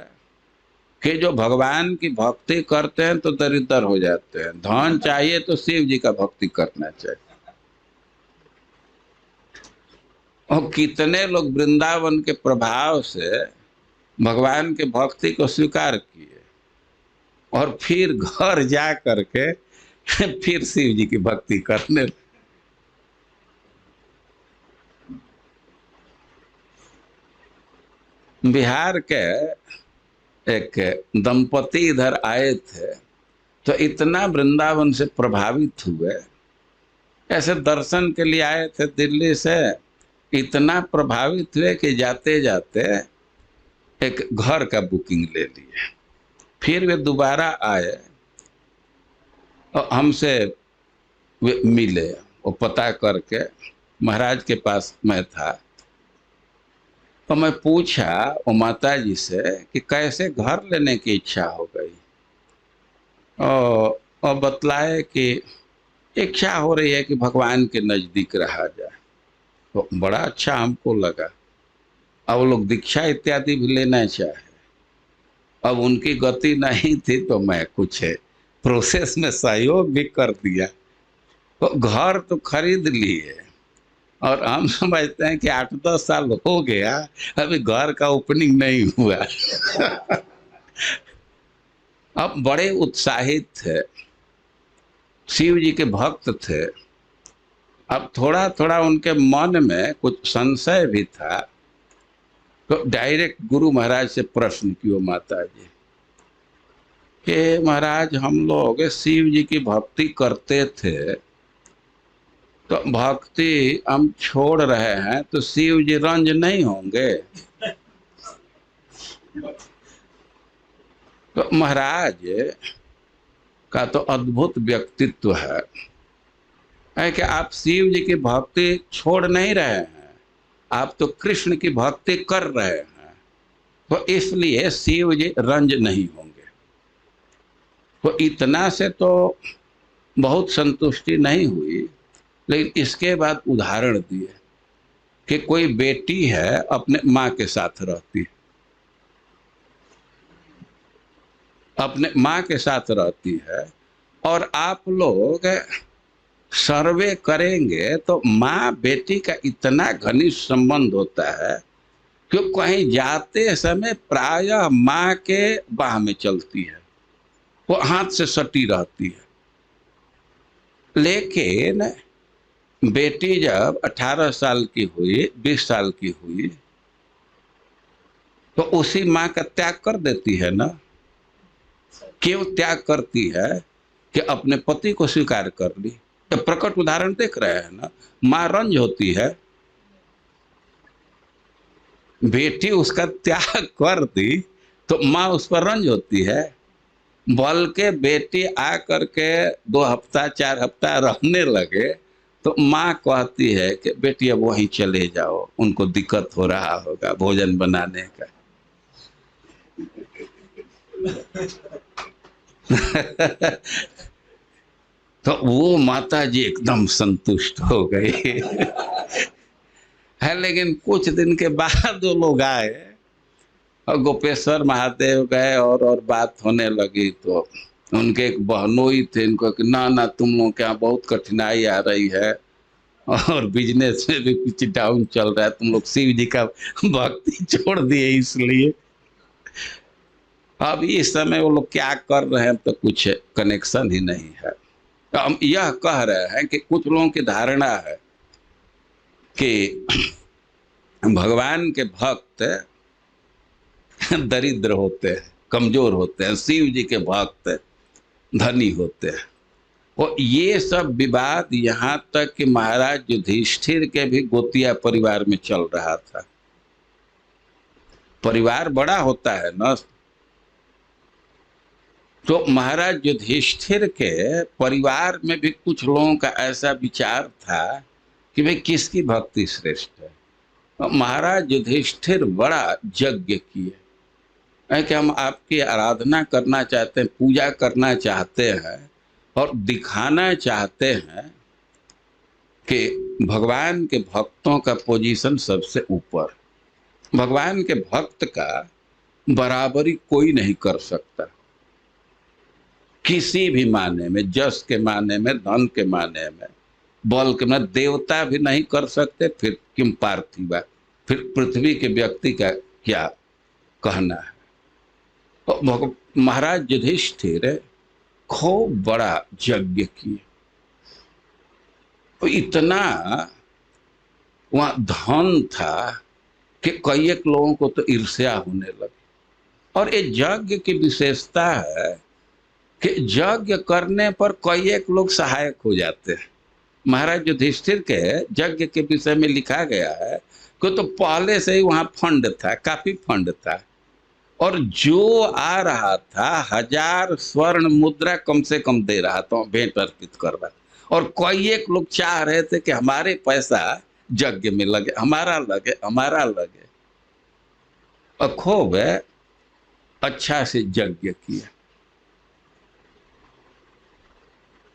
कि जो भगवान की भक्ति करते हैं तो दरिद्र हो जाते हैं, धन चाहिए तो शिव जी का भक्ति करना चाहिए। और कितने लोग वृंदावन के प्रभाव से भगवान के भक्ति को स्वीकार किए, और फिर घर जा करके फिर शिव जी की भक्ति करने। बिहार के एक दंपति इधर आए थे, तो इतना वृंदावन से प्रभावित हुए, ऐसे दर्शन के लिए आए थे दिल्ली से, इतना प्रभावित हुए कि जाते जाते एक घर का बुकिंग ले लिए। फिर वे दोबारा आए और हमसे वे मिले, वो पता करके महाराज के पास मैं था, तो मैं पूछा वो माता जी से कि कैसे घर लेने की इच्छा हो गई, और बतलाए कि इच्छा हो रही है कि भगवान के नज़दीक रहा जाए। तो बड़ा अच्छा हमको लगा। अब वो लोग दीक्षा इत्यादि भी लेना चाहे, अब उनकी गति नहीं थी तो मैं कुछ प्रोसेस में सहयोग भी कर दिया। तो घर तो खरीद लिए, और हम समझते हैं कि 8-10 साल हो गया, अभी घर का ओपनिंग नहीं हुआ। अब बड़े उत्साहित थे, शिव जी के भक्त थे। अब थोड़ा थोड़ा उनके मन में कुछ संशय भी था, तो डायरेक्ट गुरु महाराज से प्रश्न किया माता जी कि महाराज हम लोग शिव जी की भक्ति करते थे, तो भक्ति हम छोड़ रहे हैं तो शिव जी रंज नहीं होंगे? तो महाराज का तो अद्भुत व्यक्तित्व है कि आप शिव जी की भक्ति छोड़ नहीं रहे हैं, आप तो कृष्ण की भक्ति कर रहे हैं, तो इसलिए शिव जी रंज नहीं होंगे। तो इतना से तो बहुत संतुष्टि नहीं हुई, लेकिन इसके बाद उदाहरण दिए कि कोई बेटी है अपने माँ के साथ रहती है, अपने माँ के साथ रहती है, और आप लोग सर्वे करेंगे तो माँ बेटी का इतना घनिष्ठ संबंध होता है कि कहीं जाते समय प्रायः माँ के बाह में चलती है, वो हाथ से सटी रहती है। लेकिन बेटी जब 18 साल की हुई, 20 साल की हुई, तो उसी माँ का त्याग कर देती है ना। क्यों त्याग करती है? कि अपने पति को स्वीकार कर ली। तो प्रकट उदाहरण देख रहे हैं ना, माँ रंज होती है, बेटी उसका त्याग कर दी तो माँ उस पर रंज होती है। बल्कि बेटी आ करके 2 हफ्ता 4 हफ्ता रहने लगे तो माँ कहती है कि बेटी अब वहीं चले जाओ, उनको दिक्कत हो रहा होगा भोजन बनाने का। तो वो माता जी एकदम संतुष्ट हो गई। है, लेकिन कुछ दिन के बाद वो लोग आए और गोपेश्वर महादेव गए और बात होने लगी तो उनके एक बहनोई थे, इनको कि ना ना तुम लोग के यहाँ बहुत कठिनाई आ रही है और बिजनेस में भी कुछ डाउन चल रहा है, तुम लोग शिव जी का भक्ति छोड़ दिए इसलिए। अब इस समय वो लोग क्या कर रहे हैं तो कुछ कनेक्शन ही नहीं है। तो हम यह कह रहे हैं कि कुछ लोगों की धारणा है कि भगवान के भक्त दरिद्र होते हैं, कमजोर होते हैं, शिव जी के भक्त धनी होते हैं। और ये सब विवाद यहाँ तक कि महाराज युधिष्ठिर के भी गोतिया परिवार में चल रहा था। परिवार बड़ा होता है ना, तो महाराज युधिष्ठिर के परिवार में भी कुछ लोगों का ऐसा विचार था कि भाई किसकी भक्ति श्रेष्ठ है। तो महाराज युधिष्ठिर बड़ा यज्ञ किए कि हम आपकी आराधना करना चाहते हैं, पूजा करना चाहते हैं और दिखाना चाहते हैं कि भगवान के भक्तों का पोजीशन सबसे ऊपर, भगवान के भक्त का बराबरी कोई नहीं कर सकता किसी भी माने में, जस के माने में, धन के माने में, बल के में। देवता भी नहीं कर सकते, फिर किम पार्थिवा, फिर पृथ्वी के व्यक्ति का क्या कहना है। तो महाराज युधिष्ठिर खूब बड़ा यज्ञ किए, तो इतना वहां धन था कि कई एक लोगों को तो ईर्ष्या होने लगी। और ये यज्ञ की विशेषता है कि यज्ञ करने पर कई एक लोग सहायक हो जाते हैं। महाराज युधिष्ठिर के यज्ञ के विषय में लिखा गया है कि तो पहले से ही वहां फंड था, काफी फंड था, और जो आ रहा था 1000 स्वर्ण मुद्रा कम से कम दे रहा था भेंट अर्पित करवा। और कई एक लोग चाह रहे थे कि हमारे पैसा यज्ञ में लगे, हमारा लगे, हमारा लगे। और खूब अच्छा से यज्ञ किया।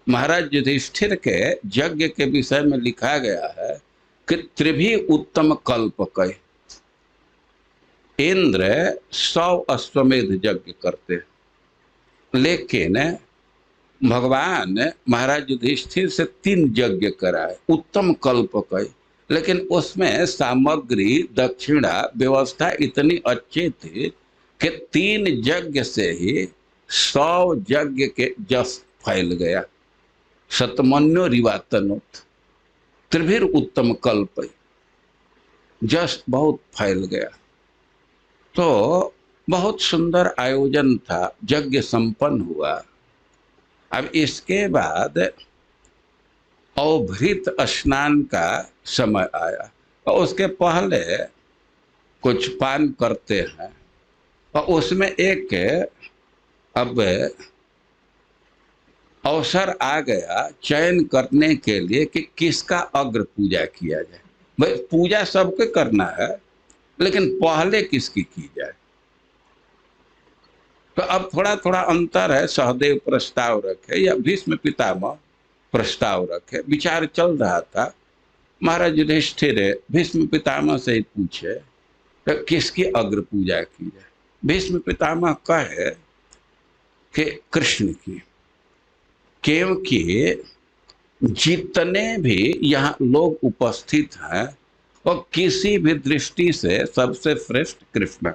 महाराज युधिष्ठिर के यज्ञ के विषय में लिखा गया है कि त्रिभी उत्तम कल्पकय, इंद्र 100 अश्वमेध यज्ञ करते हैं, लेकिन भगवान महाराज युधिष्ठिर से 3 यज्ञ कराए उत्तम कल्पकय। लेकिन उसमें सामग्री, दक्षिणा, व्यवस्था इतनी अच्छी थी कि 3 यज्ञ से ही 100 यज्ञ के जस फैल गया। शतमन्यो रिवातनोत त्रिभिर उत्तम कल्प, जस बहुत फैल गया। तो बहुत सुंदर आयोजन था, यज्ञ संपन्न हुआ। अब इसके बाद अवभृत स्नान का समय आया और उसके पहले कुछ पान करते हैं और उसमें एक अब अवसर आ गया चयन करने के लिए कि किसका अग्र पूजा किया जाए। भाई पूजा सबके करना है, लेकिन पहले किसकी की जाए। तो अब थोड़ा थोड़ा अंतर है, सहदेव प्रस्ताव रखे या भीष्म पितामह प्रस्ताव रखे। विचार चल रहा था, महाराज युधिष्ठिर भीष्म पितामह से ही पूछे तो किसकी अग्र पूजा की जाए। भीष्म पितामह कहे कि कृष्ण की, क्योंकि जितने भी यहाँ लोग उपस्थित हैं और किसी भी दृष्टि से सबसे श्रेष्ठ कृष्ण,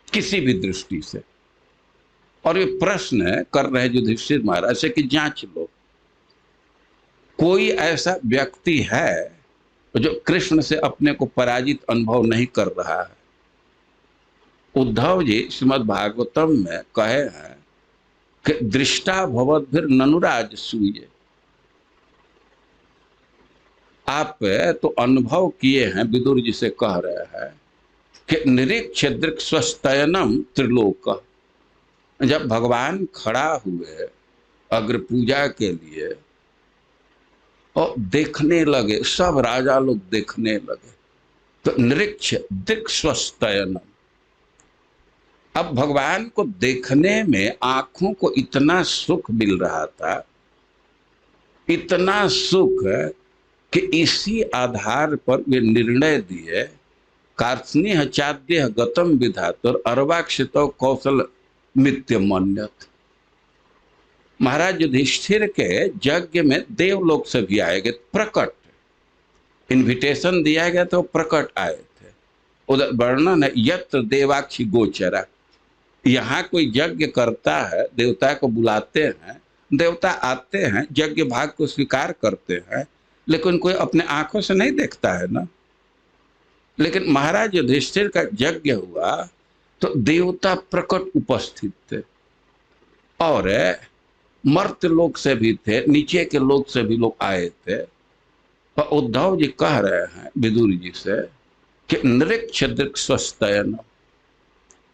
किसी भी दृष्टि से। और ये प्रश्न कर रहे युधिष्ठिर महाराज से कि जांच लो, कोई ऐसा व्यक्ति है जो कृष्ण से अपने को पराजित अनुभव नहीं कर रहा है। उद्धव जी श्रीमद् भागवतम में कहे हैं कि दृष्टा भवद्भिर ननुराज सूये। आप तो अनुभव किए हैं, विदुर जी से कह रहे हैं कि निरीक्ष दृक् स्वस्तयनम त्रिलोक। जब भगवान खड़ा हुए अग्र पूजा के लिए और देखने लगे, सब राजा लोग देखने लगे, तो निरीक्ष दृक् स्वस्तयनम। अब भगवान को देखने में आंखों को इतना सुख मिल रहा था, इतना सुख कि इसी आधार पर वे निर्णय दिए कार्त्स्निह चाद्य गतम विधातुर अर्वाक्षितो कौशल मित्य मन्यत। महाराज युधिष्ठिर के यज्ञ में देवलोक से भी आए गए, प्रकट इनविटेशन दिया गया तो प्रकट आए थे। उधर वर्णन है यत्र देवाक्षी गोचरा। यहाँ कोई यज्ञ करता है, देवता को बुलाते हैं, देवता आते हैं, यज्ञ भाग को स्वीकार करते हैं, लेकिन कोई अपने आंखों से नहीं देखता है ना। लेकिन महाराज युधिष्ठिर का यज्ञ हुआ तो देवता प्रकट उपस्थित थे और मर्त्य लोक से भी थे, नीचे के लोक से भी लोग आए थे। और उद्धव जी कह रहे हैं विदुर जी से कि निरीक्ष दृक् स्वस्तयन।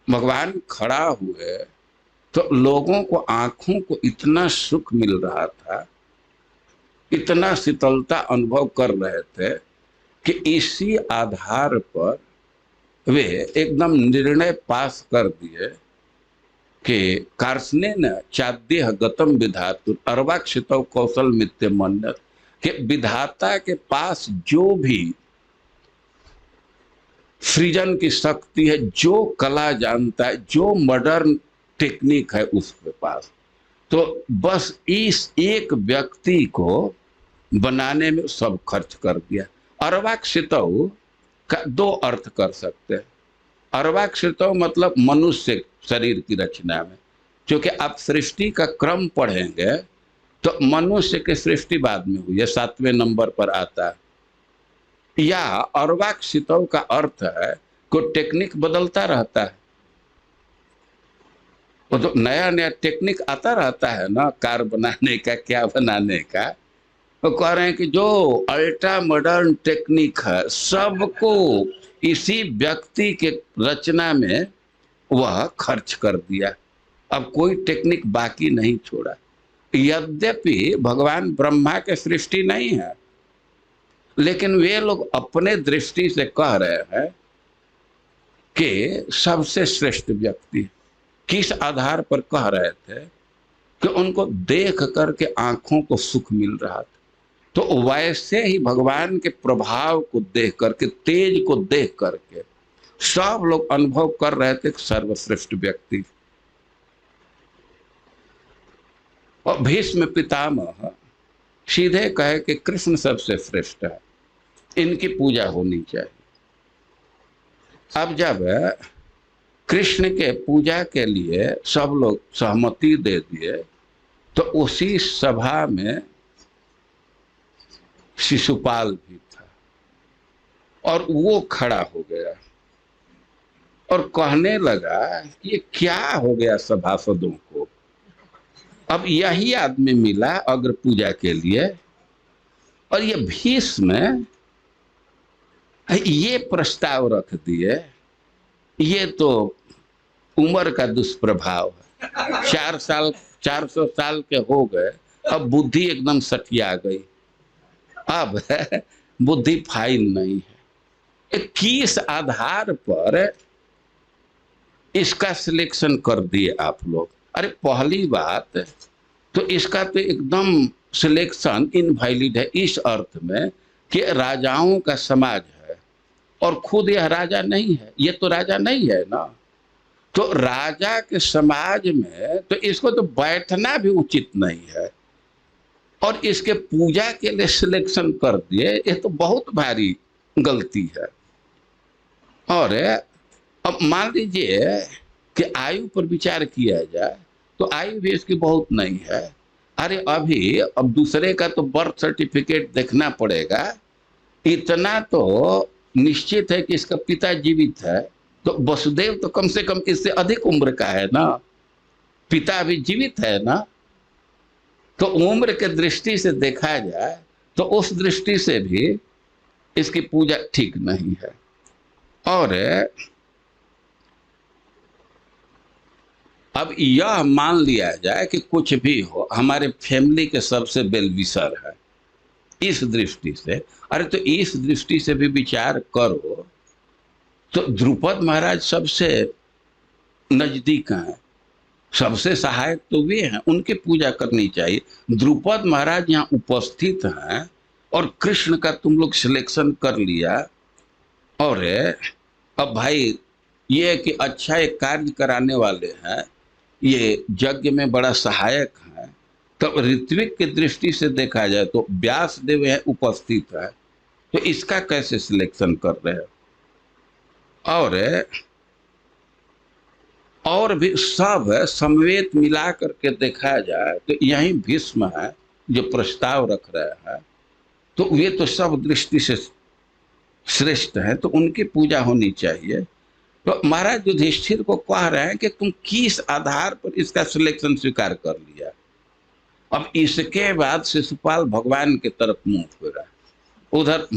भगवान खड़ा हुए तो लोगों को आंखों को इतना सुख मिल रहा था, इतना शीतलता अनुभव कर रहे थे कि इसी आधार पर वे एकदम निर्णय पास कर दिए कि कार्त्स्नेन चाद्य गतम विधातुर अर्वाक्षितो कौशल मित्य मन्यत। कि विधाता के पास जो भी सृजन की शक्ति है, जो कला जानता है, जो मॉडर्न टेक्निक है उसके पास, तो बस इस एक व्यक्ति को बनाने में सब खर्च कर दिया। अर्वाक्षितो का दो अर्थ कर सकते हैं। अर्वाक्षितो मतलब मनुष्य शरीर की रचना में, क्योंकि आप सृष्टि का क्रम पढ़ेंगे तो मनुष्य की सृष्टि बाद में हुई है, 7वें नंबर पर आता है। या अर्वाक्षितो का अर्थ है को टेक्निक बदलता रहता है, वो तो नया नया टेक्निक आता रहता है ना, कार बनाने का, क्या बनाने का। वो कह रहे हैं कि जो अल्ट्रा मॉडर्न टेक्निक है सबको इसी व्यक्ति के रचना में वह खर्च कर दिया, अब कोई टेक्निक बाकी नहीं छोड़ा। यद्यपि भगवान ब्रह्मा के सृष्टि नहीं है, लेकिन वे लोग अपने दृष्टि से कह रहे हैं कि सबसे श्रेष्ठ व्यक्ति। किस आधार पर कह रहे थे? कि उनको देख करके आंखों को सुख मिल रहा था। तो वैसे ही भगवान के प्रभाव को देख करके, तेज को देख करके सब लोग अनुभव कर रहे थे सर्वश्रेष्ठ व्यक्ति। और भीष्म पितामह सीधे कहे कि कृष्ण सबसे श्रेष्ठ है, इनकी पूजा होनी चाहिए। अब जब कृष्ण के पूजा के लिए सब लोग सहमति दे दिए तो उसी सभा में शिशुपाल भी था और वो खड़ा हो गया और कहने लगा कि ये क्या हो गया सभासदों को। अब यही आदमी मिला अग्र पूजा के लिए और ये भीष्म ये प्रस्ताव रख दिए, ये तो उम्र का दुष्प्रभाव है। 400 साल के हो गए, अब बुद्धि एकदम सटिया गई, अब बुद्धि फाइल नहीं है। किस आधार पर इसका सिलेक्शन कर दिए आप लोग? अरे पहली बात तो इसका तो एकदम सिलेक्शन इनवैलिड है, इस अर्थ में कि राजाओं का समाज है और खुद यह राजा नहीं है, ये तो राजा नहीं है ना। तो राजा के समाज में तो इसको तो बैठना भी उचित नहीं है, और इसके पूजा के लिए सिलेक्शन कर दिए, ये तो बहुत भारी गलती है। और अब मान लीजिए कि आयु पर विचार किया जाए तो आयु भी इसकी बहुत नहीं है। अरे अभी अब दूसरे का तो बर्थ सर्टिफिकेट देखना पड़ेगा, इतना तो निश्चित है कि इसका पिता जीवित है, तो वसुदेव तो कम से कम इससे अधिक उम्र का है ना, पिता अभी जीवित है ना। तो उम्र के दृष्टि से देखा जाए तो उस दृष्टि से भी इसकी पूजा ठीक नहीं है। और अब यह मान लिया जाए कि कुछ भी हो, हमारे फैमिली के सबसे वेल विशर है, इस दृष्टि से। अरे तो इस दृष्टि से भी विचार करो तो द्रुपद महाराज सबसे नजदीक हैं, सबसे सहायक तो वे हैं, उनकी पूजा करनी चाहिए। द्रुपद महाराज यहाँ उपस्थित हैं और कृष्ण का तुम लोग सिलेक्शन कर लिया। और अब भाई ये कि अच्छा एक कार्य कराने वाले हैं, ये यज्ञ में बड़ा सहायक है, तब ऋत्विक की दृष्टि से देखा जाए तो व्यास देव यहाँ उपस्थित है, तो इसका कैसे सिलेक्शन कर रहे हैं? और भी सब समवेत मिला करके देखा जाए तो यही भीष्म है जो प्रस्ताव रख रहे हैं, तो वे तो सब दृष्टि से श्रेष्ठ है, तो उनकी पूजा होनी चाहिए। तो महाराज युधिष्ठिर को कह रहे हैं कि तुम किस आधार पर इसका सिलेक्शन स्वीकार कर लिया। अब इसके बाद शिशुपाल भगवान की तरफ मुंह फेरा, उधर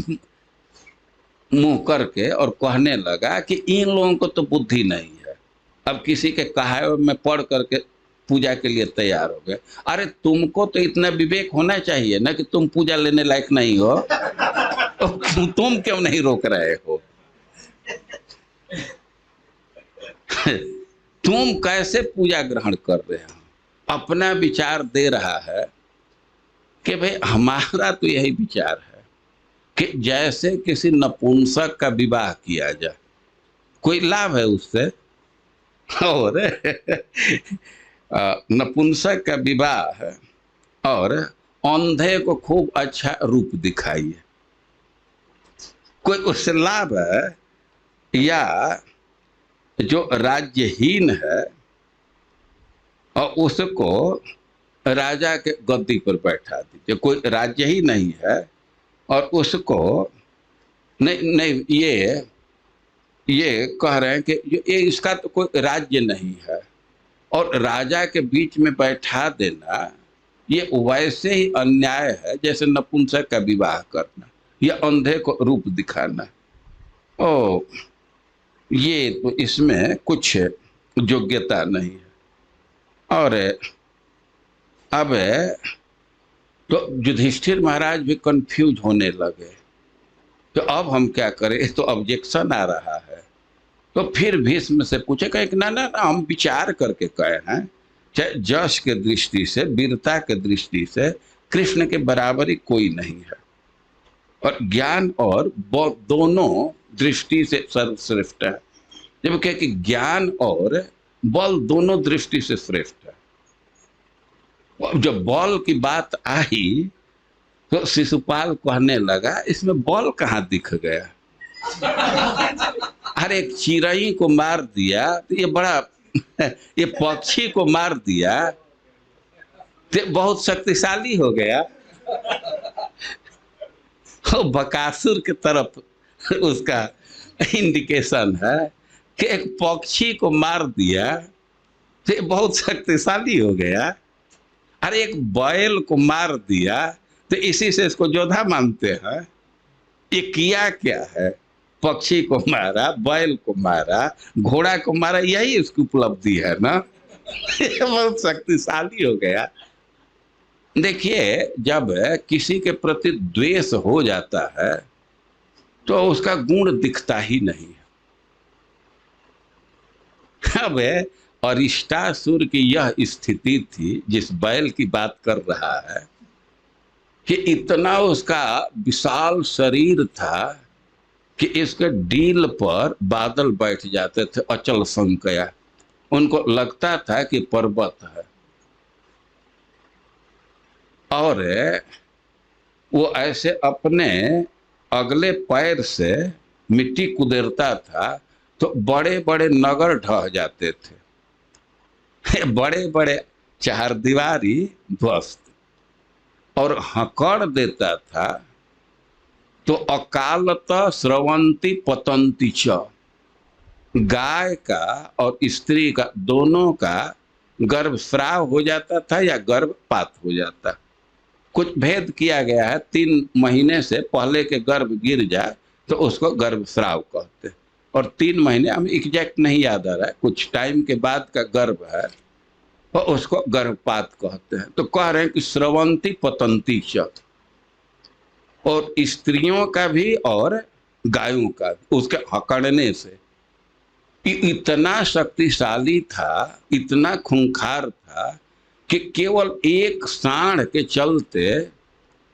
मुंह करके और कहने लगा कि इन लोगों को तो बुद्धि नहीं है, अब किसी के कहा में पढ़ करके पूजा के लिए तैयार हो गए। अरे तुमको तो इतना विवेक होना चाहिए ना कि तुम पूजा लेने लायक नहीं हो, तो तुम क्यों नहीं रोक रहे हो? तुम कैसे पूजा ग्रहण कर रहे हो? अपना विचार दे रहा है कि भाई हमारा तो यही विचार है कि जैसे किसी नपुंसक का विवाह किया जाए, कोई लाभ है उससे? और नपुंसक का विवाह है और अंधे को खूब अच्छा रूप दिखाइए, कोई उससे लाभ है? या जो राज्यहीन है और उसको राजा के गद्दी पर बैठा दीजिए, कोई राज्य ही नहीं है और उसको नहीं नहीं, ये कह रहे हैं कि ये इसका तो कोई राज्य नहीं है और राजा के बीच में बैठा देना ये वैसे ही अन्याय है जैसे नपुंसक का विवाह करना या अंधे को रूप दिखाना। ओ ये तो इसमें कुछ योग्यता नहीं है। और अब तो युधिष्ठिर महाराज भी कंफ्यूज होने लगे, तो अब हम क्या करें, तो ऑब्जेक्शन आ रहा है। तो फिर भीष्म से पूछे, कहे कि ना ना ना, हम विचार करके कहे हैं, चाहे यश के दृष्टि से, वीरता के दृष्टि से कृष्ण के बराबरी कोई नहीं है, और ज्ञान और दोनों दृष्टि से सर्वश्रेष्ठ है। जब कहे कि ज्ञान और बल दोनों दृष्टि से श्रेष्ठ है, जब बल की बात आई तो शिशुपाल कहने लगा इसमें बल कहाँ दिख गया? अरे एक चिड़ई को मार दिया तो ये बड़ा ये पक्षी को मार दिया तो बहुत शक्तिशाली हो गया। तो बकासुर की तरफ उसका इंडिकेशन है कि एक पक्षी को मार दिया तो बहुत शक्तिशाली हो गया। अरे एक बैल को मार दिया तो इसी से इसको जोधा मानते हैं। ये किया क्या है? पक्षी को मारा, बैल को मारा, घोड़ा को मारा, यही इसकी उपलब्धि है ना। ये बहुत शक्तिशाली हो गया। देखिए, जब किसी के प्रति द्वेष हो जाता है तो उसका गुण दिखता ही नहीं है। अब अरिष्टासुर की यह स्थिति थी, जिस बैल की बात कर रहा है, कि इतना उसका विशाल शरीर था कि इसके डील पर बादल बैठ जाते थे, अचल संकया। उनको लगता था कि पर्वत है। और वो ऐसे अपने अगले पैर से मिट्टी कुदेरता था तो बड़े बड़े नगर ढह जाते थे, बड़े बड़े चार दीवारी ध्वस्त। और हकड़ देता था तो अकालत स्रवंती पतंती च, गाय का और स्त्री का दोनों का गर्भस्राव हो जाता था या गर्भपात हो जाता। कुछ भेद किया गया है, 3 महीने से पहले के गर्भ गिर जाए तो उसको गर्भस्राव कहते हैं, और 3 महीने, हमें एग्जैक्ट नहीं याद आ रहा है, कुछ टाइम के बाद का गर्भ है तो उसको गर्भपात कहते हैं। तो कह रहे हैं कि स्रवंती पतंती च, और स्त्रियों का भी और गायों का भी, उसके हकड़ने से। इतना शक्तिशाली था, इतना खूंखार था कि केवल एक साँड़ के चलते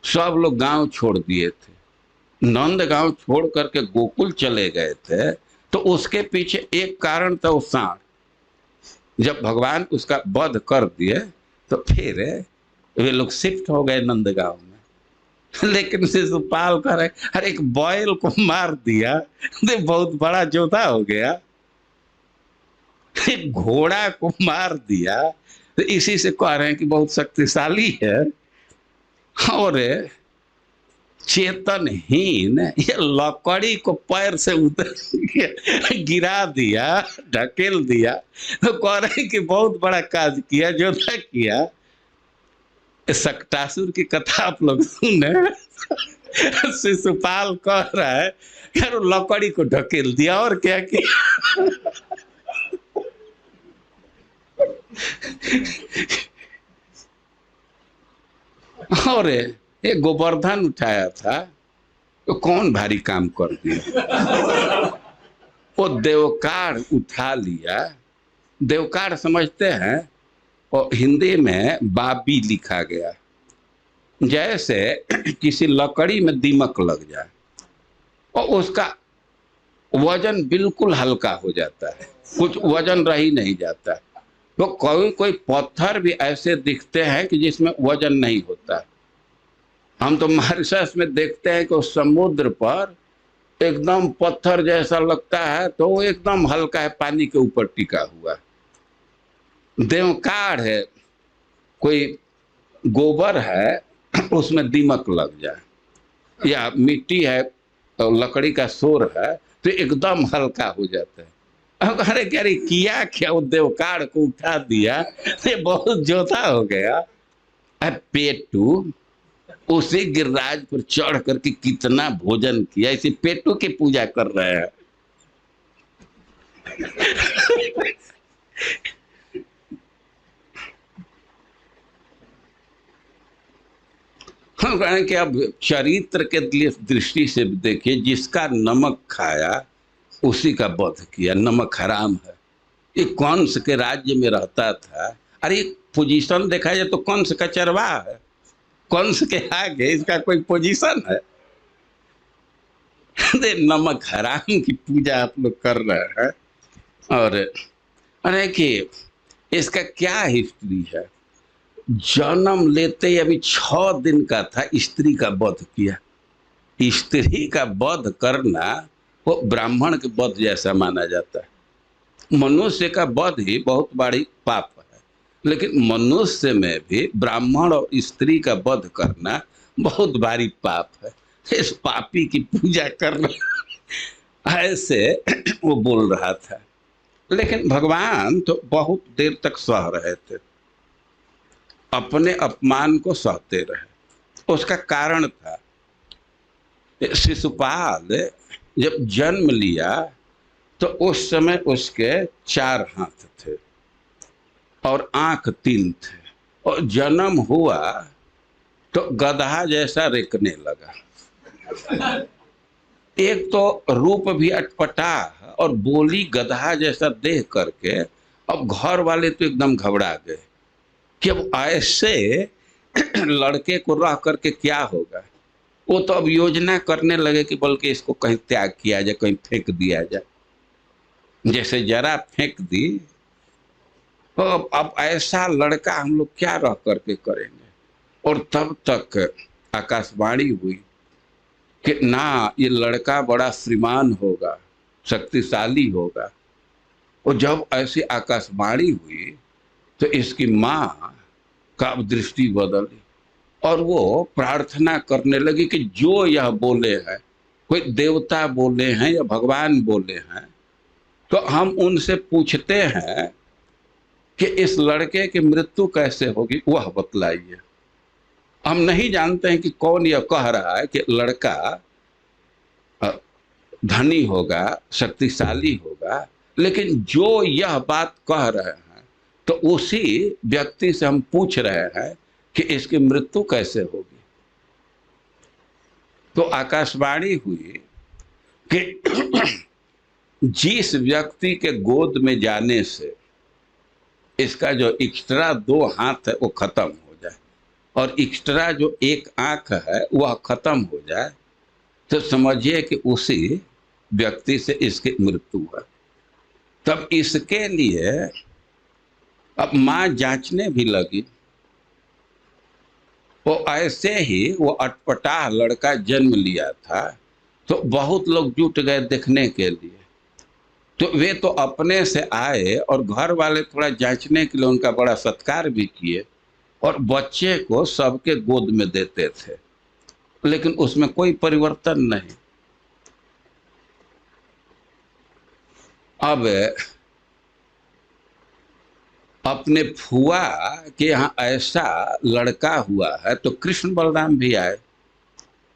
सब लोग गांव छोड़ दिए थे। नंद गांव छोड़ करके गोकुल चले गए थे, तो उसके पीछे एक कारण था, वो साँड़। जब भगवान उसका वध कर दिए तो फिर वे लोग शिफ्ट हो गए नंद गांव में। लेकिन शिशुपाल कह रहे, अरे एक बैल को मार दिया तो बहुत बड़ा जोधा हो गया, एक घोड़ा को मार दिया, तो इसी से कह रहे हैं कि बहुत शक्तिशाली है। और चेतनहीन ये लकड़ी को पैर से उतर गिरा दिया, ढकेल दिया, तो कह रहे हैं कि बहुत बड़ा काज किया, जोधा किया। सक्टासुर की कथा आप लोग सुने। शिशुपाल कह रहा है यार लकड़ी को ढकेल दिया, और क्या किया। और ये गोवर्धन उठाया था तो कौन भारी काम कर दिया। वो देवकार उठा लिया। देवकार समझते हैं, और हिंदी में बाबी लिखा गया, जैसे किसी लकड़ी में दीमक लग जाए और उसका वजन बिल्कुल हल्का हो जाता है, कुछ वजन रह ही नहीं जाता। तो कोई कोई पत्थर भी ऐसे दिखते हैं कि जिसमें वजन नहीं होता। हम तो मॉरिशस में देखते हैं कि उस समुद्र पर एकदम पत्थर जैसा लगता है, तो वो एकदम हल्का है, पानी के ऊपर टिका हुआ। देवकार है, कोई गोबर है, उसमें दीमक लग जाए, या मिट्टी है तो लकड़ी का शोर है, तो एकदम हल्का हो जाता है। अब अरे क्या रे किया क्या, वो देवकार को उठा दिया, ये बहुत जोधा हो गया। पेटू उसी गिरिराज पर चढ़ करके कितना भोजन किया, इसी पेटू की पूजा कर रहे हैं। हम कहें कि अब चरित्र के दृष्टि से देखिए, जिसका नमक खाया उसी का वध किया। नमक हराम है। ये कंस के राज्य में रहता था। अरे पोजीशन देखा जाए तो कंस का चरवाहा है, कंस के आगे इसका कोई पोजीशन है। नमक हराम की पूजा आप लोग कर रहे हैं। और अरे कि इसका क्या हिस्ट्री है। जन्म लेते ही अभी 6 दिन का था, स्त्री का वध किया। स्त्री का वध करना वो ब्राह्मण के वध जैसा माना जाता है। मनुष्य का वध ही बहुत बड़ी पाप है, लेकिन मनुष्य में भी ब्राह्मण और स्त्री का वध करना बहुत भारी पाप है। इस पापी की पूजा करना, ऐसे वो बोल रहा था। लेकिन भगवान तो बहुत देर तक सह रहे थे, अपने अपमान को सहते रहे। उसका कारण था, शिशुपाल जब जन्म लिया तो उस समय उसके 4 हाथ थे और आंख 3 थे, और जन्म हुआ तो गधा जैसा रेकने लगा। एक तो रूप भी अटपटा और बोली गधा जैसा देख करके अब घर वाले तो एकदम घबरा गए कि अब ऐसे लड़के को रह करके क्या होगा। वो तो अब योजना करने लगे कि बल्कि इसको कहीं त्याग किया जाए, कहीं फेंक दिया जाए। जैसे जरा फेंक दी तो अब ऐसा लड़का हम लोग क्या रह करके करेंगे। और तब तक आकाशवाणी हुई कि ना, ये लड़का बड़ा श्रीमान होगा, शक्तिशाली होगा। और जब ऐसी आकाशवाणी हुई तो इसकी माँ का दृष्टि बदली और वो प्रार्थना करने लगी कि जो यह बोले हैं, कोई देवता बोले हैं या भगवान बोले हैं, तो हम उनसे पूछते हैं कि इस लड़के की मृत्यु कैसे होगी, वह बतलाइए। हम नहीं जानते हैं कि कौन यह कह रहा है कि लड़का धनी होगा, शक्तिशाली होगा, लेकिन जो यह बात कह रहे हैं तो उसी व्यक्ति से हम पूछ रहे हैं कि इसकी मृत्यु कैसे होगी। तो आकाशवाणी हुई कि जिस व्यक्ति के गोद में जाने से इसका जो एक्स्ट्रा 2 हाथ है वो खत्म हो जाए और एक्स्ट्रा जो 1 आंख है वह खत्म हो जाए, तो समझिए कि उसी व्यक्ति से इसकी मृत्यु है। तब इसके लिए अब माँ जांचने भी लगी। वो ऐसे ही वो अटपटा लड़का जन्म लिया था तो बहुत लोग जुट गए देखने के लिए। तो वे तो अपने से आए और घर वाले थोड़ा जांचने के लिए उनका बड़ा सत्कार भी किए और बच्चे को सबके गोद में देते थे, लेकिन उसमें कोई परिवर्तन नहीं। अब अपने फुआ के यहाँ ऐसा लड़का हुआ है तो कृष्ण बलराम भी आए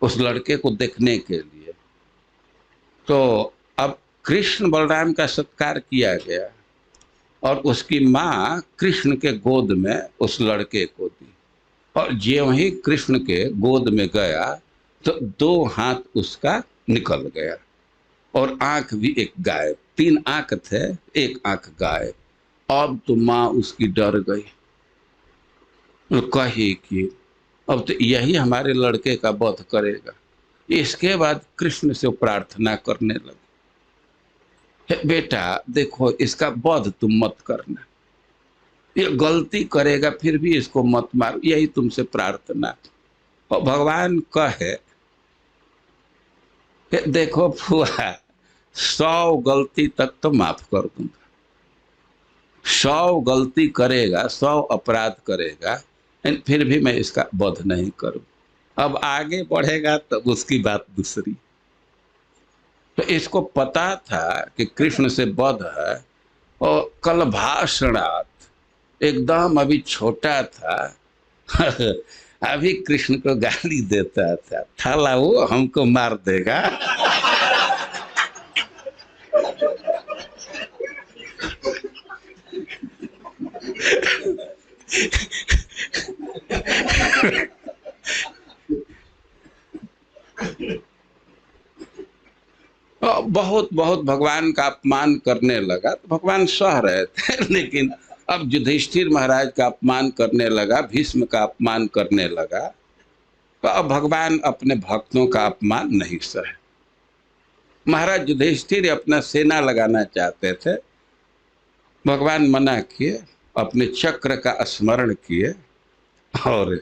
उस लड़के को देखने के लिए। तो अब कृष्ण बलराम का सत्कार किया गया और उसकी माँ कृष्ण के गोद में उस लड़के को दी, और ज्यों ही कृष्ण के गोद में गया तो 2 हाथ उसका निकल गया और आंख भी एक गायब। 3 आंख थे, 1 आंख गायब। अब तो माँ उसकी डर गई, कही कि अब तो यही हमारे लड़के का वध करेगा। इसके बाद कृष्ण से प्रार्थना करने लगे, बेटा देखो इसका वध तुम मत करना, ये गलती करेगा फिर भी इसको मत मारो, यही तुमसे प्रार्थना। और भगवान कहे देखो फुआ 100 गलती तक तो माफ कर दूंगा, 100 गलती करेगा, 100 अपराध करेगा, फिर भी मैं इसका वध नहीं करूं। अब आगे बढ़ेगा तब उसकी बात दूसरी। तो इसको पता था कि कृष्ण से वध है और कल भाषणार्थ एकदम अभी छोटा था अभी कृष्ण को गाली देता था, थाला वो हमको मार देगा। बहुत बहुत भगवान का अपमान करने लगा तो भगवान सह रहे थे, लेकिन अब युधिष्ठिर महाराज का अपमान करने लगा, भीष्म का अपमान करने लगा, तो अब भगवान अपने भक्तों का अपमान नहीं सहे। महाराज युधिष्ठिर अपना सेना लगाना चाहते थे, भगवान मना किए, अपने चक्र का स्मरण किए और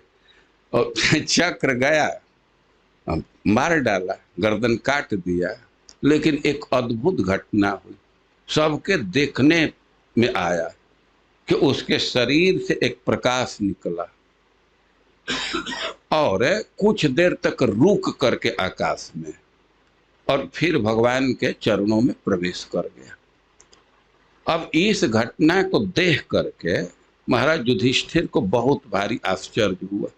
चक्र गया, मार डाला, गर्दन काट दिया। लेकिन एक अद्भुत घटना हुई, सबके देखने में आया कि उसके शरीर से एक प्रकाश निकला और कुछ देर तक रुक करके आकाश में और फिर भगवान के चरणों में प्रवेश कर गया। अब इस घटना को देख करके महाराज युधिष्ठिर को बहुत भारी आश्चर्य हुआ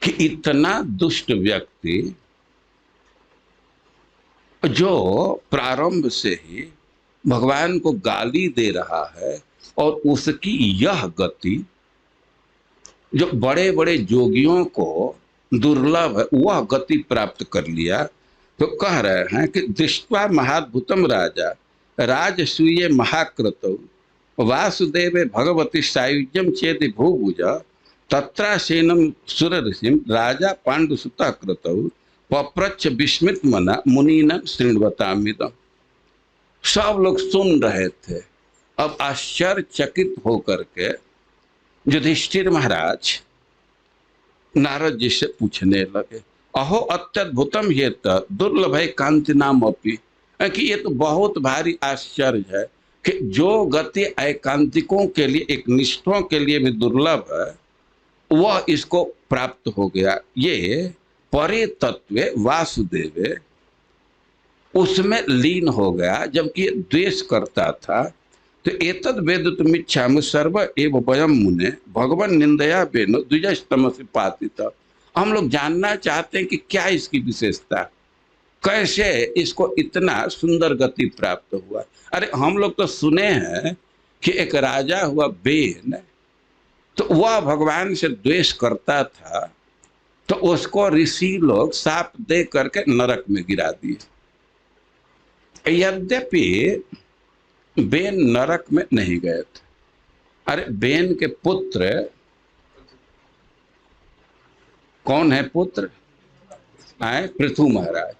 कि इतना दुष्ट व्यक्ति जो प्रारंभ से ही भगवान को गाली दे रहा है और उसकी यह गति जो बड़े बड़े जोगियों को दुर्लभ है वह गति प्राप्त कर लिया, तो कह रहे हैं कि दृष्ट्वा महाद्भुतम राजा राजसूये महाक्रतौ वासुदेवे भगवती सायुज्यम चेति भूभुज तत्रासेनम सुर ऋषिम राजा पांडुसुता कृतौ पप्रच्छ विस्मित मना मुनीन शृण्वतामिदम्। सब लोग सुन रहे थे। अब आश्चर्यचकित होकर के युधिष्ठिर महाराज नारद जी से पूछने लगे, अहो अत्यद्भुतम ये दुर्लभ है कांति नाम अपी, कि ये तो बहुत भारी आश्चर्य है कि जो गति एकांतिकों के लिए, एक निष्ठों के लिए भी दुर्लभ है, वह इसको प्राप्त हो गया। ये परे तत्व वासुदेव उसमें लीन हो गया, जबकि द्वेष करता था। तो एतद वेदितुमिच्छामि सर्व एव वयम मुने भगवान निंदया बेनो द्विजस्तमसि पातित। हम लोग जानना चाहते हैं कि क्या इसकी विशेषता, कैसे इसको इतना सुंदर गति प्राप्त हुआ। अरे हम लोग तो सुने हैं कि एक राजा हुआ बेन, तो वह भगवान से द्वेष करता था, तो उसको ऋषि लोग शाप दे करके नरक में गिरा दिए। यद्यपि बेन नरक में नहीं गए थे। अरे बेन के पुत्र कौन है? पुत्र आए पृथु महाराज।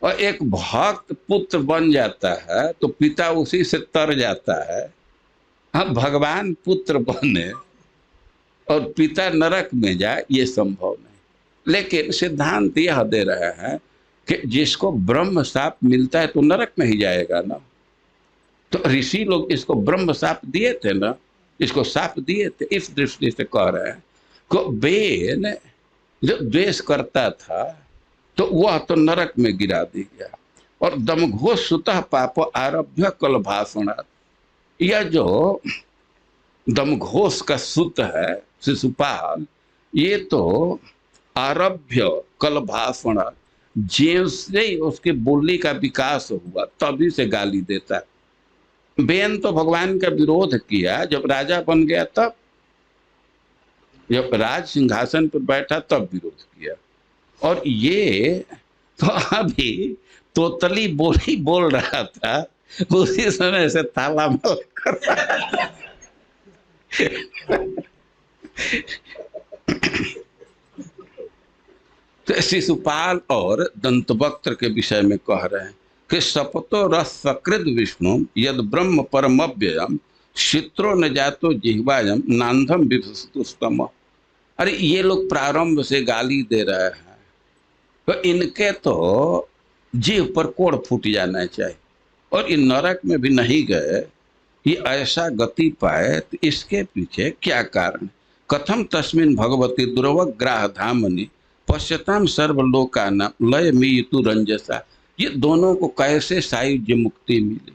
और एक भक्त पुत्र बन जाता है तो पिता उसी से तर जाता है। हाँ, भगवान पुत्र बने और पिता नरक में जाए, ये संभव नहीं। लेकिन सिद्धांत यह दे रहे हैं कि जिसको ब्रह्म शाप मिलता है तो नरक में ही जाएगा ना। तो ऋषि लोग इसको ब्रह्म शाप दिए थे ना, इसको शाप दिए थे। इस दृष्टि से कह रहे हैं को बेन जो द्वेष करता था तो वह तो नरक में गिरा दी गया। और दमघोष सुतः पाप आरभ्य कल भाषणात्, यह जो दमघोष का सुत है शिशुपाल, ये तो आरभ्य कल भाषणात्, जैसे ही उसके बोली का विकास हुआ तभी से गाली देता है। बेन तो भगवान का विरोध किया जब राजा बन गया, तब जब राज सिंहासन पर बैठा तब विरोध किया। और ये तो अभी तोतली बोली बोल रहा था, उसी समय से ताला माल कर रहा। तो शिशुपाल और दंतवक्त्र के विषय में कह रहे हैं कि सपतो रस सकृद विष्णु यद ब्रह्म परमव्ययम चित्रो न जातो जिह्वायम नांधम विभस्तुस्तम। अरे ये लोग प्रारंभ से गाली दे रहे हैं, तो इनके तो जीव पर कोड़ फूट जाना चाहिए। और इन नरक में भी नहीं गए, ये ऐसा गति पाए, तो इसके पीछे क्या कारण? कथम तस्मिन भगवती दुर्वग्राह धामनि पश्यताम सर्वलोकानां लय मीतु रंजसा। ये दोनों को कैसे सायुज्य मुक्ति मिली?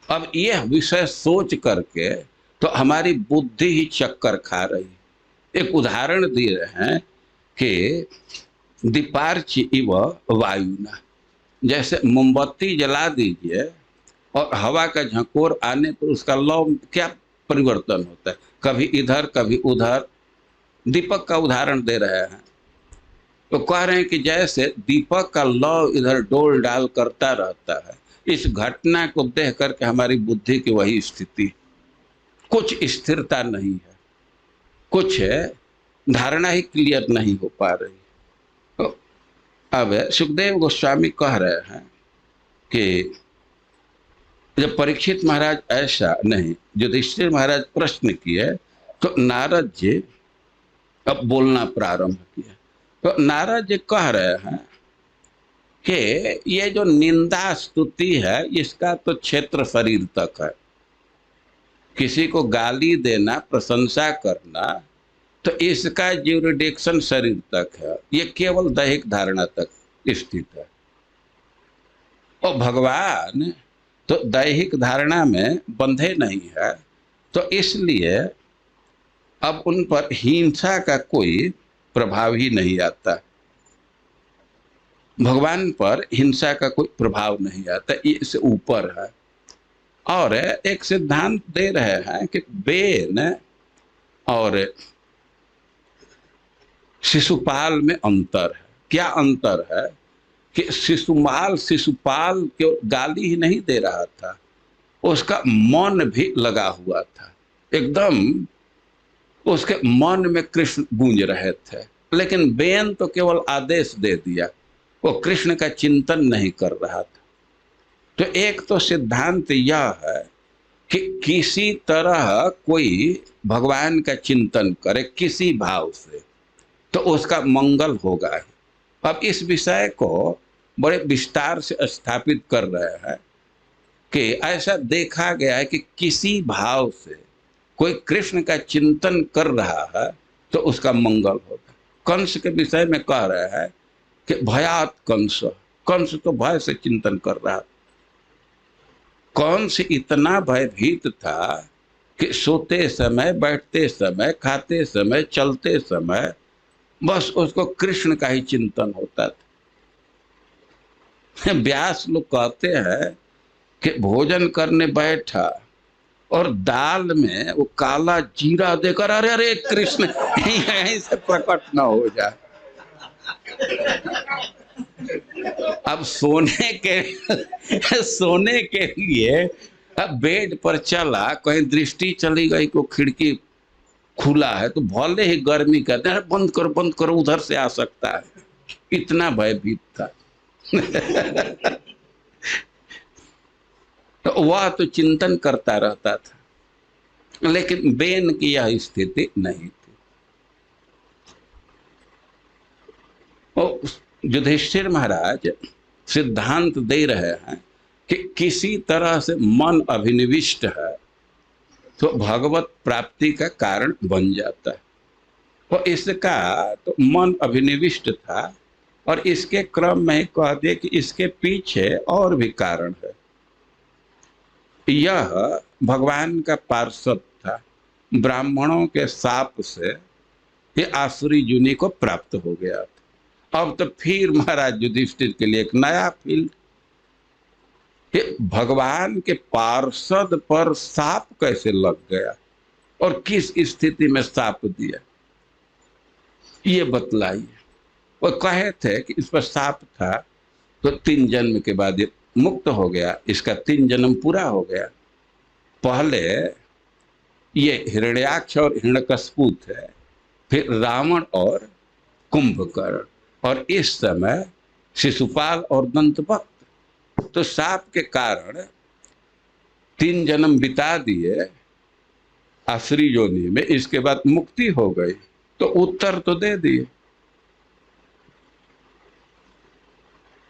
अब यह विषय सोच करके तो हमारी बुद्धि ही चक्कर खा रही। एक उदाहरण दे रहे हैं कि दीपार्च इव वायुना, जैसे मोमबत्ती जला दीजिए और हवा का झंकोर आने पर उसका लौ क्या परिवर्तन होता है, कभी इधर कभी उधर। दीपक का उदाहरण दे रहे हैं, तो कह रहे हैं कि जैसे दीपक का लौ इधर डोल डाल करता रहता है, इस घटना को देख करके हमारी बुद्धि की वही स्थिति, कुछ स्थिरता नहीं है, कुछ धारणा ही क्लियर नहीं हो पा रही। तो अब सुखदेव गोस्वामी कह रहे हैं कि जब परीक्षित महाराज ऐसा नहीं, युधिष्ठिर महाराज प्रश्न किए तो नारद जी अब बोलना प्रारंभ किया। तो नारद जी कह रहे हैं कि ये जो निंदा स्तुति है इसका तो क्षेत्र शरीर तक है। किसी को गाली देना, प्रशंसा करना, तो इसका ज्यूरिडिक्शन शरीर तक है, ये केवल दैहिक धारणा तक स्थित है। और भगवान तो दैहिक धारणा में बंधे नहीं है, तो इसलिए अब उन पर हिंसा का कोई प्रभाव ही नहीं आता। भगवान पर हिंसा का कोई प्रभाव नहीं आता, ये इससे ऊपर है। और एक सिद्धांत दे रहे हैं कि बेन और शिशुपाल में अंतर है। क्या अंतर है कि शिशुपाल के गाली ही नहीं दे रहा था, उसका मन भी लगा हुआ था, एकदम उसके मन में कृष्ण गूंज रहे थे। लेकिन बेन तो केवल आदेश दे दिया, वो कृष्ण का चिंतन नहीं कर रहा था। तो एक तो सिद्धांत यह है कि किसी तरह कोई भगवान का चिंतन करे किसी भाव से तो उसका मंगल होगा ही। अब इस विषय को बड़े विस्तार से स्थापित कर रहे हैं कि ऐसा देखा गया है कि किसी भाव से कोई कृष्ण का चिंतन कर रहा है तो उसका मंगल होगा। कंस के विषय में कह रहे हैं कि भयात कंस, कंस तो भय से चिंतन कर रहा। कंस इतना भयभीत था कि सोते समय, बैठते समय, खाते समय, चलते समय बस उसको कृष्ण का ही चिंतन होता था। व्यास लोग कहते हैं कि भोजन करने बैठा और दाल में वो काला जीरा देकर अरे अरे कृष्ण यहीं से प्रकट न हो जाए। अब सोने के लिए अब बेड पर चला, कहीं दृष्टि चली गई, को खिड़की खुला है तो भले ही गर्मी कहते हैं बंद करो उधर से आ सकता है, इतना भयभीत था। तो वह तो चिंतन करता रहता था, लेकिन बेन की यह स्थिति नहीं थी। और युधिष्ठिर महाराज सिद्धांत दे रहे हैं कि किसी तरह से मन अभिनिविष्ट है तो भगवत प्राप्ति का कारण बन जाता है। तो इसका तो मन अभिनिविष्ट था और इसके क्रम में कह दे कि इसके पीछे और भी कारण है। यह भगवान का पार्षद था, ब्राह्मणों के शाप से ये आसुरी जुनी को प्राप्त हो गया था। अब तो फिर महाराज युधिष्ठिर के लिए एक नया फील्ड, भगवान के पार्षद पर शाप कैसे लग गया और किस स्थिति में शाप दिया, ये बतलाइए। वो कहे थे कि इस पर शाप था तो 3 जन्म के बाद ये मुक्त हो गया, इसका 3 जन्म पूरा हो गया। पहले ये हिरण्याक्ष और हिरण्यकश्यप थे, फिर रावण और कुंभकर्ण, और इस समय शिशुपाल और दंतवक्त। तो शाप के कारण 3 जन्म बिता दिए आसुरी योनि में, इसके बाद मुक्ति हो गई। तो उत्तर तो दे दिए,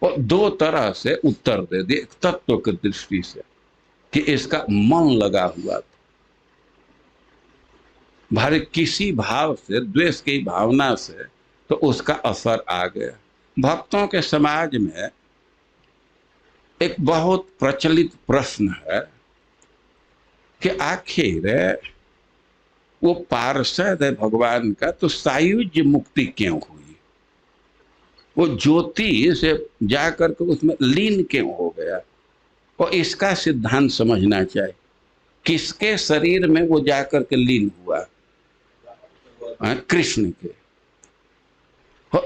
और 2 तरह से उत्तर दे दिए। एक तत्व की दृष्टि से कि इसका मन लगा हुआ था, भारी किसी भाव से, द्वेष की भावना से, तो उसका असर आ गया। भक्तों के समाज में एक बहुत प्रचलित प्रश्न है कि आखिर वो पार्षद है भगवान का तो सायुज्य मुक्ति क्यों हुई, वो ज्योति से जाकर के उसमें लीन क्यों हो गया। और इसका सिद्धांत समझना चाहिए, किसके शरीर में वो जाकर के लीन हुआ, कृष्ण के।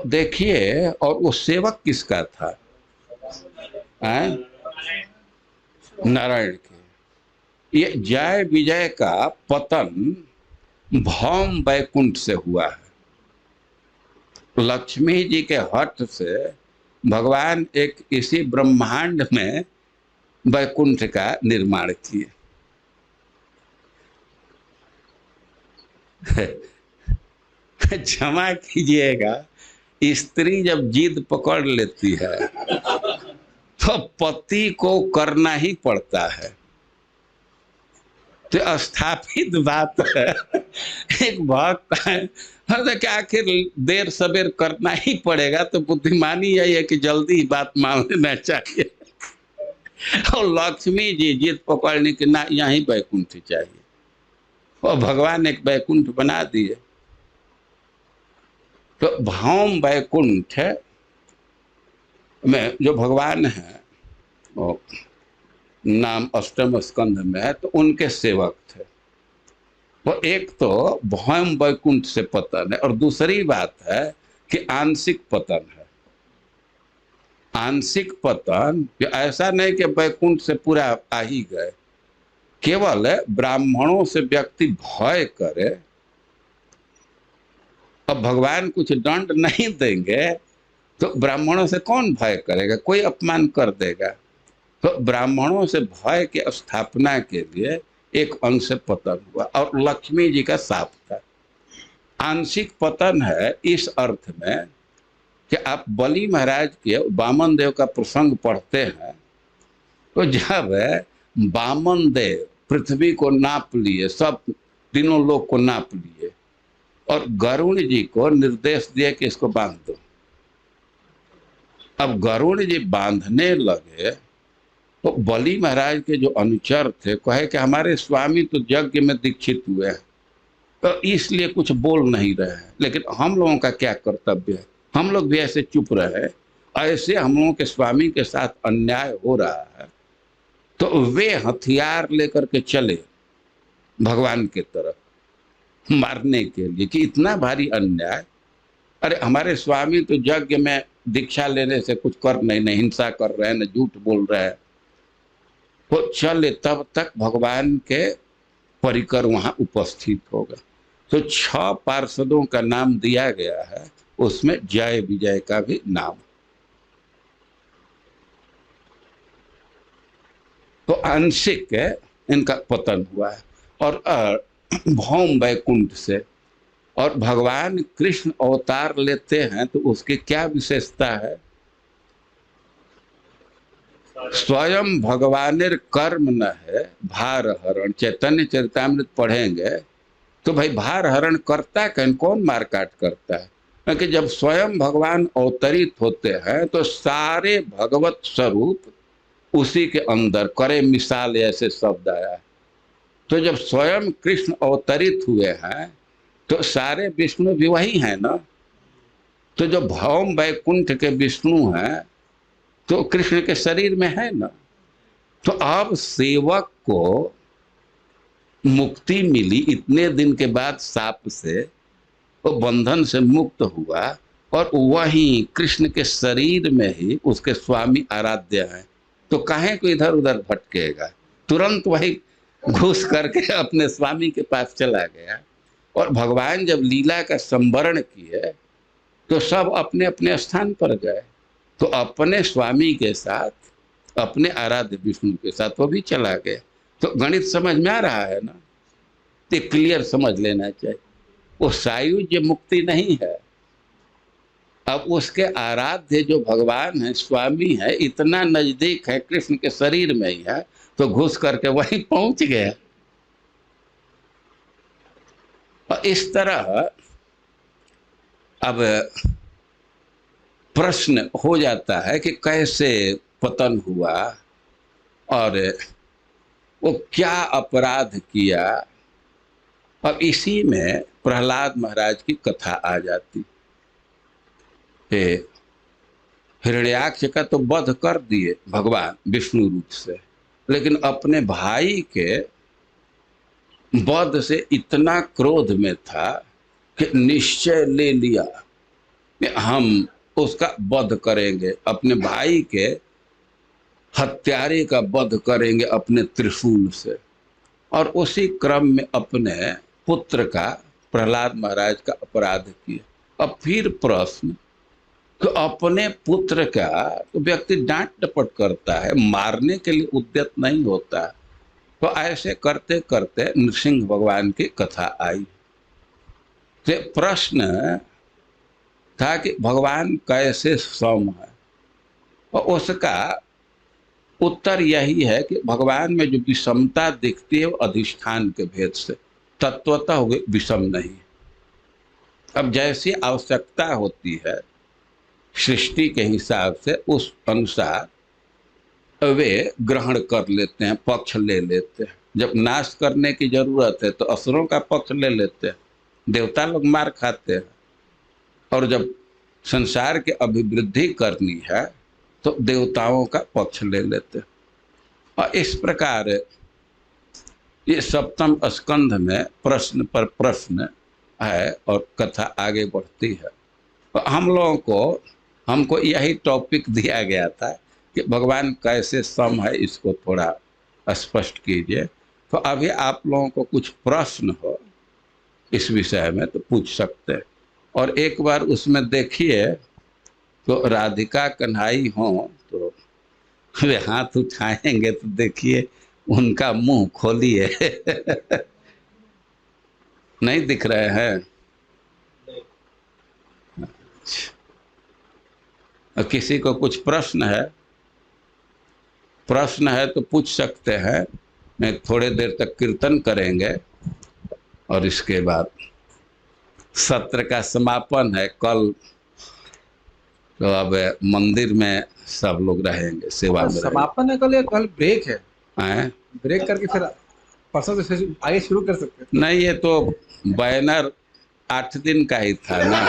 देखिए, और वो सेवक किसका था, नारायण के। ये जय विजय का पतन भौम वैकुंठ से हुआ है। लक्ष्मी जी के हट से भगवान एक इसी ब्रह्मांड में वैकुंठ का निर्माण किए। क्षमा कीजिएगा, स्त्री जब जिद पकड़ लेती है तो पति को करना ही पड़ता है। तो स्थापित बात है, एक भक्त है कि आखिर देर सवेर करना ही पड़ेगा, तो बुद्धिमानी यही है कि जल्दी बात मान लेना चाहिए। और लक्ष्मी जी जिद पकड़ने की ना, यहीं वैकुंठ चाहिए। और भगवान एक वैकुंठ बना दिए। तो भौम वैकुंठ में जो भगवान है वो नाम अष्टम स्कंध में है, तो उनके सेवक थे। वो एक तो भौम वैकुंठ से पतन है, और दूसरी बात है कि आंशिक पतन है। आंशिक पतन ऐसा नहीं कि वैकुंठ से पूरा आ ही गए। केवल ब्राह्मणों से व्यक्ति भय करे, अब भगवान कुछ दंड नहीं देंगे तो ब्राह्मणों से कौन भय करेगा, कोई अपमान कर देगा। तो ब्राह्मणों से भय की स्थापना के लिए एक अंश से पतन हुआ, और लक्ष्मी जी का शाप था। आंशिक पतन है इस अर्थ में कि आप बलि महाराज के वामन देव का प्रसंग पढ़ते हैं, तो जब वामन देव पृथ्वी को नाप लिए, सब तीनों लोग को नाप लिए, और गरुड़ जी को निर्देश दिए कि इसको बांध दो। अब गरुड़ जी बांधने लगे तो बलि महाराज के जो अनुचर थे कहे कि हमारे स्वामी तो यज्ञ में दीक्षित हुए हैं, तो इसलिए कुछ बोल नहीं रहे हैं, लेकिन हम लोगों का क्या कर्तव्य है, हम लोग भी ऐसे चुप रहे, ऐसे हम लोगों के स्वामी के साथ अन्याय हो रहा है। तो वे हथियार लेकर के चले भगवान के तरफ मारने के लिए कि इतना भारी अन्याय, अरे हमारे स्वामी तो यज्ञ में दीक्षा लेने से कुछ कर नहीं, हिंसा कर रहे हैं, न झूठ बोल रहे हैं। वो चले, तब तक भगवान के परिकर वहां उपस्थित हो गए। तो 6 पार्षदों का नाम दिया गया है, उसमें जय विजय का भी नाम। तो आंशिक इनका पतन हुआ है, और भौम वैकुंठ से। और भगवान कृष्ण अवतार लेते हैं तो उसकी क्या विशेषता है, स्वयं भगवानेर कर्म न है भार हरण। चैतन्य चरितामृत पढ़ेंगे तो भाई भार हरण करता है कौन, मार काट करता है, क्योंकि जब स्वयं भगवान अवतरित होते हैं तो सारे भगवत स्वरूप उसी के अंदर, करे मिसाल ऐसे शब्द आया है। तो जब स्वयं कृष्ण अवतरित हुए हैं तो सारे विष्णु भी वही हैं ना। तो जो भौम वैकुंठ के विष्णु हैं तो कृष्ण के शरीर में है ना। तो अब सेवक को मुक्ति मिली, इतने दिन के बाद साप से वो बंधन से मुक्त हुआ, और वहीं कृष्ण के शरीर में ही उसके स्वामी आराध्य हैं। तो काहे को इधर उधर भटकेगा, तुरंत वही घुस करके अपने स्वामी के पास चला गया। और भगवान जब लीला का संवरण किए तो सब अपने अपने स्थान पर गए, तो अपने स्वामी के साथ, अपने आराध्य विष्णु के साथ वो भी चला गया। तो गणित समझ में आ रहा है ना, तो क्लियर समझ लेना चाहिए। वो सायुज्य मुक्ति नहीं है, अब उसके आराध्य जो भगवान है, स्वामी है, इतना नजदीक है, कृष्ण के शरीर में ही है, तो घुस करके वहीं पहुंच गया। और इस तरह अब प्रश्न हो जाता है कि कैसे पतन हुआ और वो क्या अपराध किया। अब इसी में प्रहलाद महाराज की कथा आ जाती। हिरण्याक्ष का तो वध कर दिए भगवान विष्णु रूप से, लेकिन अपने भाई के वध से इतना क्रोध में था कि निश्चय ले लिया कि हम उसका वध करेंगे, अपने भाई के हत्यारे का वध करेंगे अपने त्रिशूल से। और उसी क्रम में अपने पुत्र का, प्रहलाद महाराज का अपराध किया। अब फिर प्रश्न, तो अपने पुत्र का तो व्यक्ति डांट डपट करता है, मारने के लिए उद्यत नहीं होता। तो ऐसे करते करते नृसिंह भगवान की कथा आई। तो प्रश्न था कि भगवान कैसे सम है, और उसका उत्तर यही है कि भगवान में जो विषमता दिखती है वो अधिष्ठान के भेद से, तत्वतः विषम नहीं। अब जैसी आवश्यकता होती है सृष्टि के हिसाब से, उस अनुसार वे ग्रहण कर लेते हैं, पक्ष ले लेते हैं। जब नाश करने की जरूरत है तो असुरों का पक्ष ले लेते हैं, देवता लोग मार खाते हैं। और जब संसार की अभिवृद्धि करनी है तो देवताओं का पक्ष ले लेते हैं। और इस प्रकार ये सप्तम स्कंध में प्रश्न पर प्रश्न है और कथा आगे बढ़ती है। तो हमको यही टॉपिक दिया गया था कि भगवान कैसे सम है, इसको थोड़ा स्पष्ट कीजिए। तो अभी आप लोगों को कुछ प्रश्न हो इस विषय में तो पूछ सकते हैं। और एक बार उसमें देखिए तो राधिका कन्हई हो तो वे हाथ उठाएंगे तो देखिए उनका मुंह खोलिए। नहीं दिख रहे हैं? किसी को कुछ प्रश्न है तो पूछ सकते हैं। मैं थोड़े देर तक कीर्तन करेंगे और इसके बाद सत्र का समापन है कल। तो अब मंदिर में सब लोग रहेंगे, सेवा में समापन है कल या कल ब्रेक है? ब्रेक करके फिर परसों से आगे शुरू कर सकते हैं। नहीं, ये तो बैनर 8 दिन का ही था ना।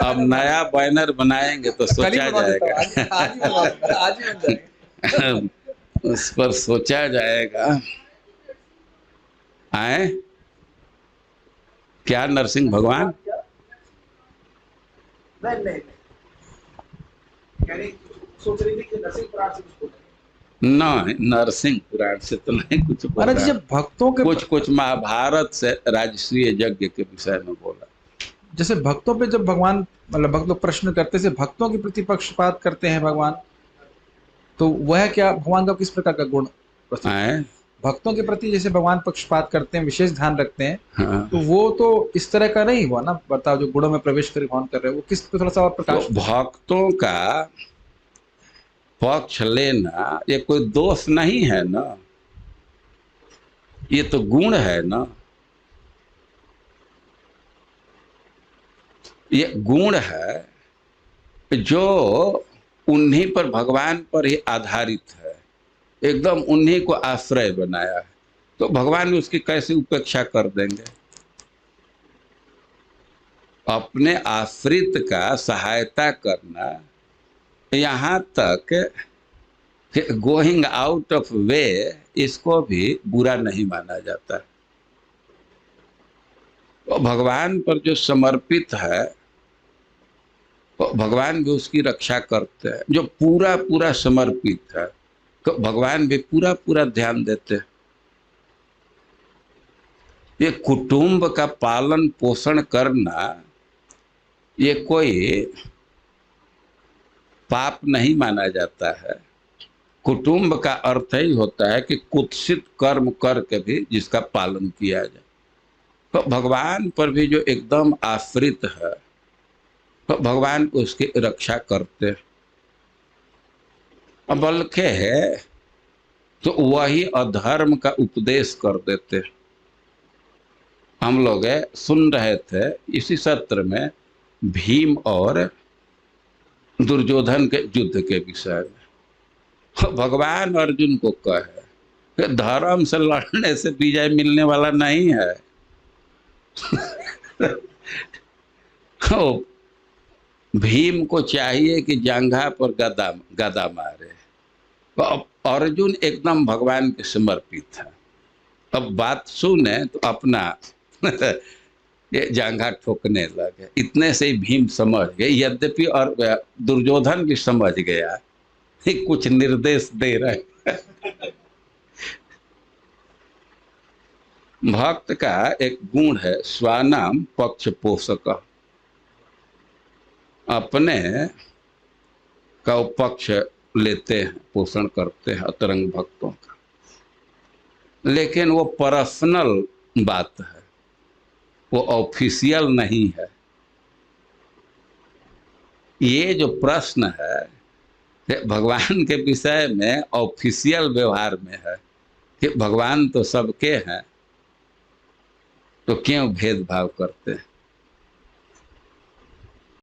अब नया बैनर बनाएंगे तो सोचा जाएगा। आज ही बन जाएगा। उस पर सोचा जाएगा। आए क्या नरसिंह भगवान? नहीं सोच रही थी कि नरसिंह पुराण से कुछ नहीं, नरसिंह पुराण से तो नहीं कुछ बोला। जब भक्तों के कुछ महाभारत से राजसूय यज्ञ के विषय में बोला। जैसे भक्तों पे जब भगवान मतलब भक्त लोग प्रश्न करते से भक्तों के प्रति पक्षपात करते हैं भगवान, तो वह क्या भगवान का किस प्रकार का गुण है? भक्तों के प्रति जैसे भगवान पक्षपात करते हैं, विशेष ध्यान रखते हैं। हाँ। तो वो तो इस तरह का नहीं हुआ ना बर्ताव जो गुणों में प्रवेश कर भगवान कर रहे हैं, वो किस पे थोड़ा सा और प्रकाश। तो भक्तों का पक्ष लेना ये कोई दोष नहीं है ना, ये तो गुण है ना। ये गुण है जो उन्हीं पर, भगवान पर ही आधारित है, एकदम उन्हीं को आश्रय बनाया है। तो भगवान उसकी कैसे उपेक्षा कर देंगे? अपने आश्रित का सहायता करना, यहाँ तक गोइंग आउट ऑफ वे, इसको भी बुरा नहीं माना जाता। तो भगवान पर जो समर्पित है तो भगवान भी उसकी रक्षा करते हैं। जो पूरा पूरा समर्पित है तो भगवान भी पूरा पूरा ध्यान देते हैं। ये कुटुंब का पालन पोषण करना ये कोई पाप नहीं माना जाता है। कुटुंब का अर्थ ही होता है कि कुत्सित कर्म करके भी जिसका पालन किया जाए। तो भगवान पर भी जो एकदम आश्रित है तो भगवान उसकी रक्षा करते हैं। बल्कि है तो वही अधर्म का उपदेश कर देते। हम लोग सुन रहे थे इसी सत्र में भीम और दुर्योधन के युद्ध के विषय में। भगवान अर्जुन को कहे कि धर्म से लड़ने से विजय मिलने वाला नहीं है। भीम को चाहिए कि जांघा पर गदा मारे। तो अब अर्जुन एकदम भगवान के समर्पित है। अब बात सुने तो अपना ये जांघा ठोकने लगे। इतने से ही भीम समझ गए, यद्यपि और दुर्योधन भी समझ गया कुछ निर्देश दे रहे। भक्त का एक गुण है स्वानाम पक्ष पोषक, अपने का पक्ष लेते हैं, पोषण करते हैं अतरंग भक्तों का। लेकिन वो पर्सनल बात है, वो ऑफिशियल नहीं है। ये जो प्रश्न है भगवान के विषय में ऑफिशियल व्यवहार में है कि भगवान तो सबके हैं, तो क्यों भेदभाव करते हैं?